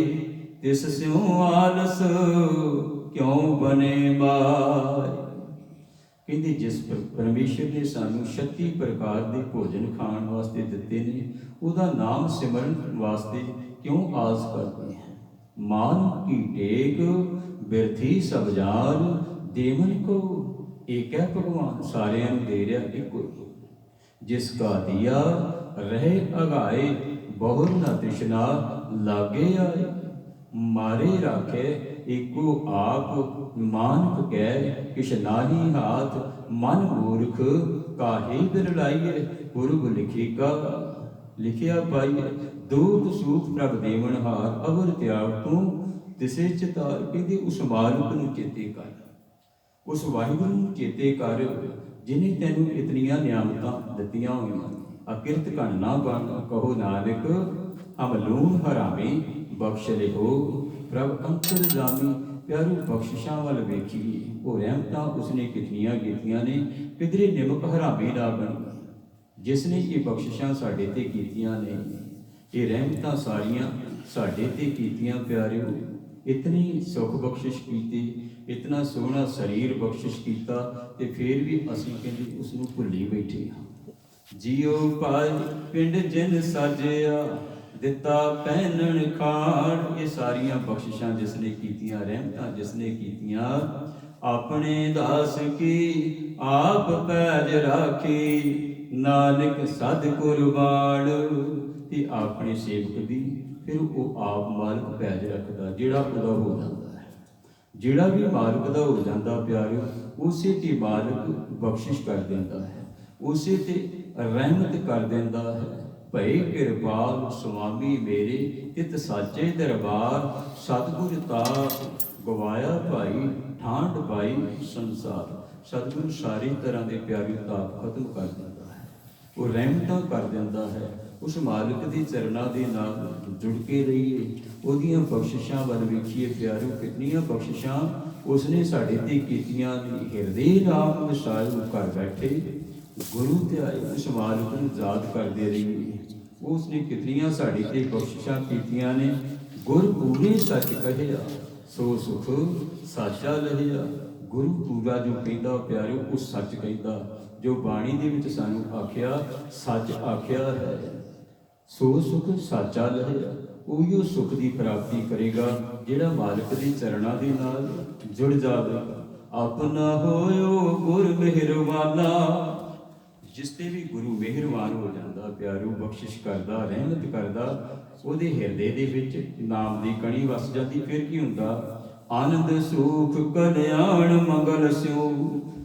ਤਿਸ ਸਿਉ ਆਲਸ ਕਿਉਂ ਬਨੇ ਮਾਏ। ਕਹਿੰਦੇ ਜਿਸ ਪਰਮੇਸ਼ਰ ਨੇ ਸਾਨੂੰ 36 ਪ੍ਰਕਾਰ ਦੇ ਭੋਜਨ ਖਾਣ ਵਾਸਤੇ ਦਿੱਤੇ ਨੇ, ਉਹਦਾ ਨਾਮ ਸਿਮਰਨ ਵਾਸਤੇ ਕਿਉਂ ਆਸ ਕਰਦੇ ਹਾਂ। ਮਾਨ ਕੀ ਟੇਕ ਬਿਰਥੀ ਸਭ ਜਾਨ ਦੇਵਨ ਕੋ ਏਕ ਹੈ ਭਗਵਾਨ। ਸਾਰਿਆਂ ਨੂੰ ਦੇ ਰਿਹਾ ਇੱਕੋ ਹੀ। ਜਿਸ ਕਾ ਦੀਆ ਰਹੇ ਅਗਾਏ ਬਹੁਰ ਨਾ ਤ੍ਰਿਸ਼ਨਾ ਲਾਗੇ ਆਏ। मारे राखे एको आप मानक कह किश नाही हाथ मन मूर्ख काहे बिरलाइए पुरब लिखिका लिखिया पाइए दुख सुख प्रभ देवन हार अवर त्याग तू तिसे चितार कहते उस मालिक नूं चेते कर उस वाहिगुरू नूं चेते कर जिन्हें तेनू इतनियां नियामतां दित्तियां होईयां अकिरत कण ना बन कहो नानक हम लूण हरामी बख्श लिहो प्रभ अंतर जामी प्यारू बख्शिशां वल वेखीए वो रहमतां उसने कितनियां कीतियां ने किधरे निमक हरामी ना बन जिसने ये बख्शिशां साडे ते कीतियां ने ये रहमतां सारियां साडे ते कीतियां प्यारिओ इतनी सुख बख्शिश कीती इतना सोहना शरीर बख्शिश किया ते फिर भी असीं कहंदे उसनूं भुल्ली बैठे हां जियो पाए पिंड जिन साजिया दिता पहनण खाण ये सारियां बख्शिशां जिसने कीतियां रहमतां जिसने कीतियां अपने दास की आप पैज राखी नानक सद कुर्बान ते अपने सेवक दी फिर वो आप मालिक पैज रखदा जिहड़ा उहदा हो जांदा है जिहड़ा भी मालिक दा हो जांदा प्यारिओ उसे ते मालिक बख्शिश कर दिंदा है उसे ते रहमत कर दिंदा है भई किरपाल स्वामी मेरे तित साचे दरबार सतगुर ताप गवाया भाई ਠਾਂਡ पाई संसार सतगुरु सारी तरह के प्यारे ताप खत्म कर दिंदा है वो रहमतां कर दिंदा है उस मालिक के चरणों के नाल जुड़ के रहिए उहदियां बख्शिशां वल वेखीए प्यारो कितनियां बख्शिशां उसने साडे ते कीतियां ने हिरदे नाम वसाए घर बैठे गुरु ते आए उस मालिक नूं याद करदे रहिए उसने कितनियां साडे ते बख्शिशां कीतियां ने गुर पूरे सच कहिया सो सुख साचा लहिया गुरु पूरा जो कहता प्यारे वो सच कहता जो बाणी दे विच सानू आख्या सच आख्या है सो सुख साचा लहिया उहिओ सुख की प्राप्ति करेगा जिहड़ा मालिक के चरणों के नाल जुड़ जावेगा अपना होयो गुर मेहरबाना जिसते भी गुरु मेहरबान हो जाता प्यारो बख्शिश करता रहमत करता ਉਹਦੇ ਹਿਰਦੇ ਦੇ ਵਿੱਚ ਨਾਮ ਦੀ ਕਣੀ ਵਸ ਜਾਂਦੀ ਫਿਰ ਕੀ ਹੁੰਦਾ ਆਨੰਦ ਸੁਖ ਕਲਿਆਣ ਮੰਗਲ ਸਿਉ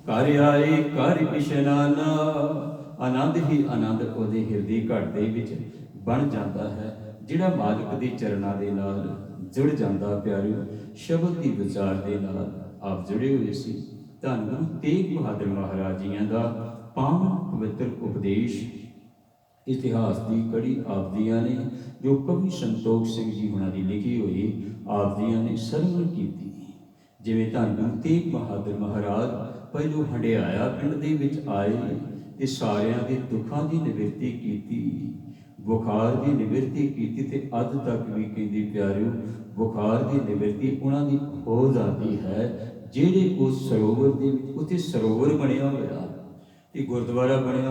ਘਰ ਆਏ ਘਰ ਇਸ਼ਨਾਨਾ ਆਨੰਦ ਹੀ ਆਨੰਦ ਉਹਦੇ ਹਿਰਦੇ ਘੜ ਦੇ ਵਿੱਚ ਬਣ ਜਾਂਦਾ ਹੈ ਜਿਹੜਾ ਮਾਲਕ ਦੇ ਚਰਨਾਂ ਦੇ ਨਾਲ ਜੁੜ ਜਾਂਦਾ ਪਿਆਰਿਓ ਸ਼ਬਦ ਦੀ ਵਿਚਾਰ ਦੇ ਨਾਲ ਆਪ ਜੁੜੇ ਹੋਏ ਸੀ ਧੰਨ ਗੁਰੂ ਤੇਗ ਬਹਾਦਰ ਮਹਾਰਾਜ ਜੀਆਂ ਦਾ ਪਾਵਨ ਪਵਿੱਤਰ ਉਪਦੇਸ਼ इतिहास की कड़ी आप दियां ने जो कवि संतोख सिंह जी होना की लिखी हुई आप दियां ने सरवण की जिवें धन गुरु तेग बहादुर महाराज पहलों हंडियाया पिंड दे विच आए ते सारियां दे दुखां की निवृत्ति की बुखार की निवृत्ति की ते अज तक भी कहंदे प्यारिओ बुखार की निवृत्ति उन्हां दी हो जाती है जिहड़े उस सरोवर दे विच उत्थे सरोवर बनिया होया ते गुरुद्वारा बनिया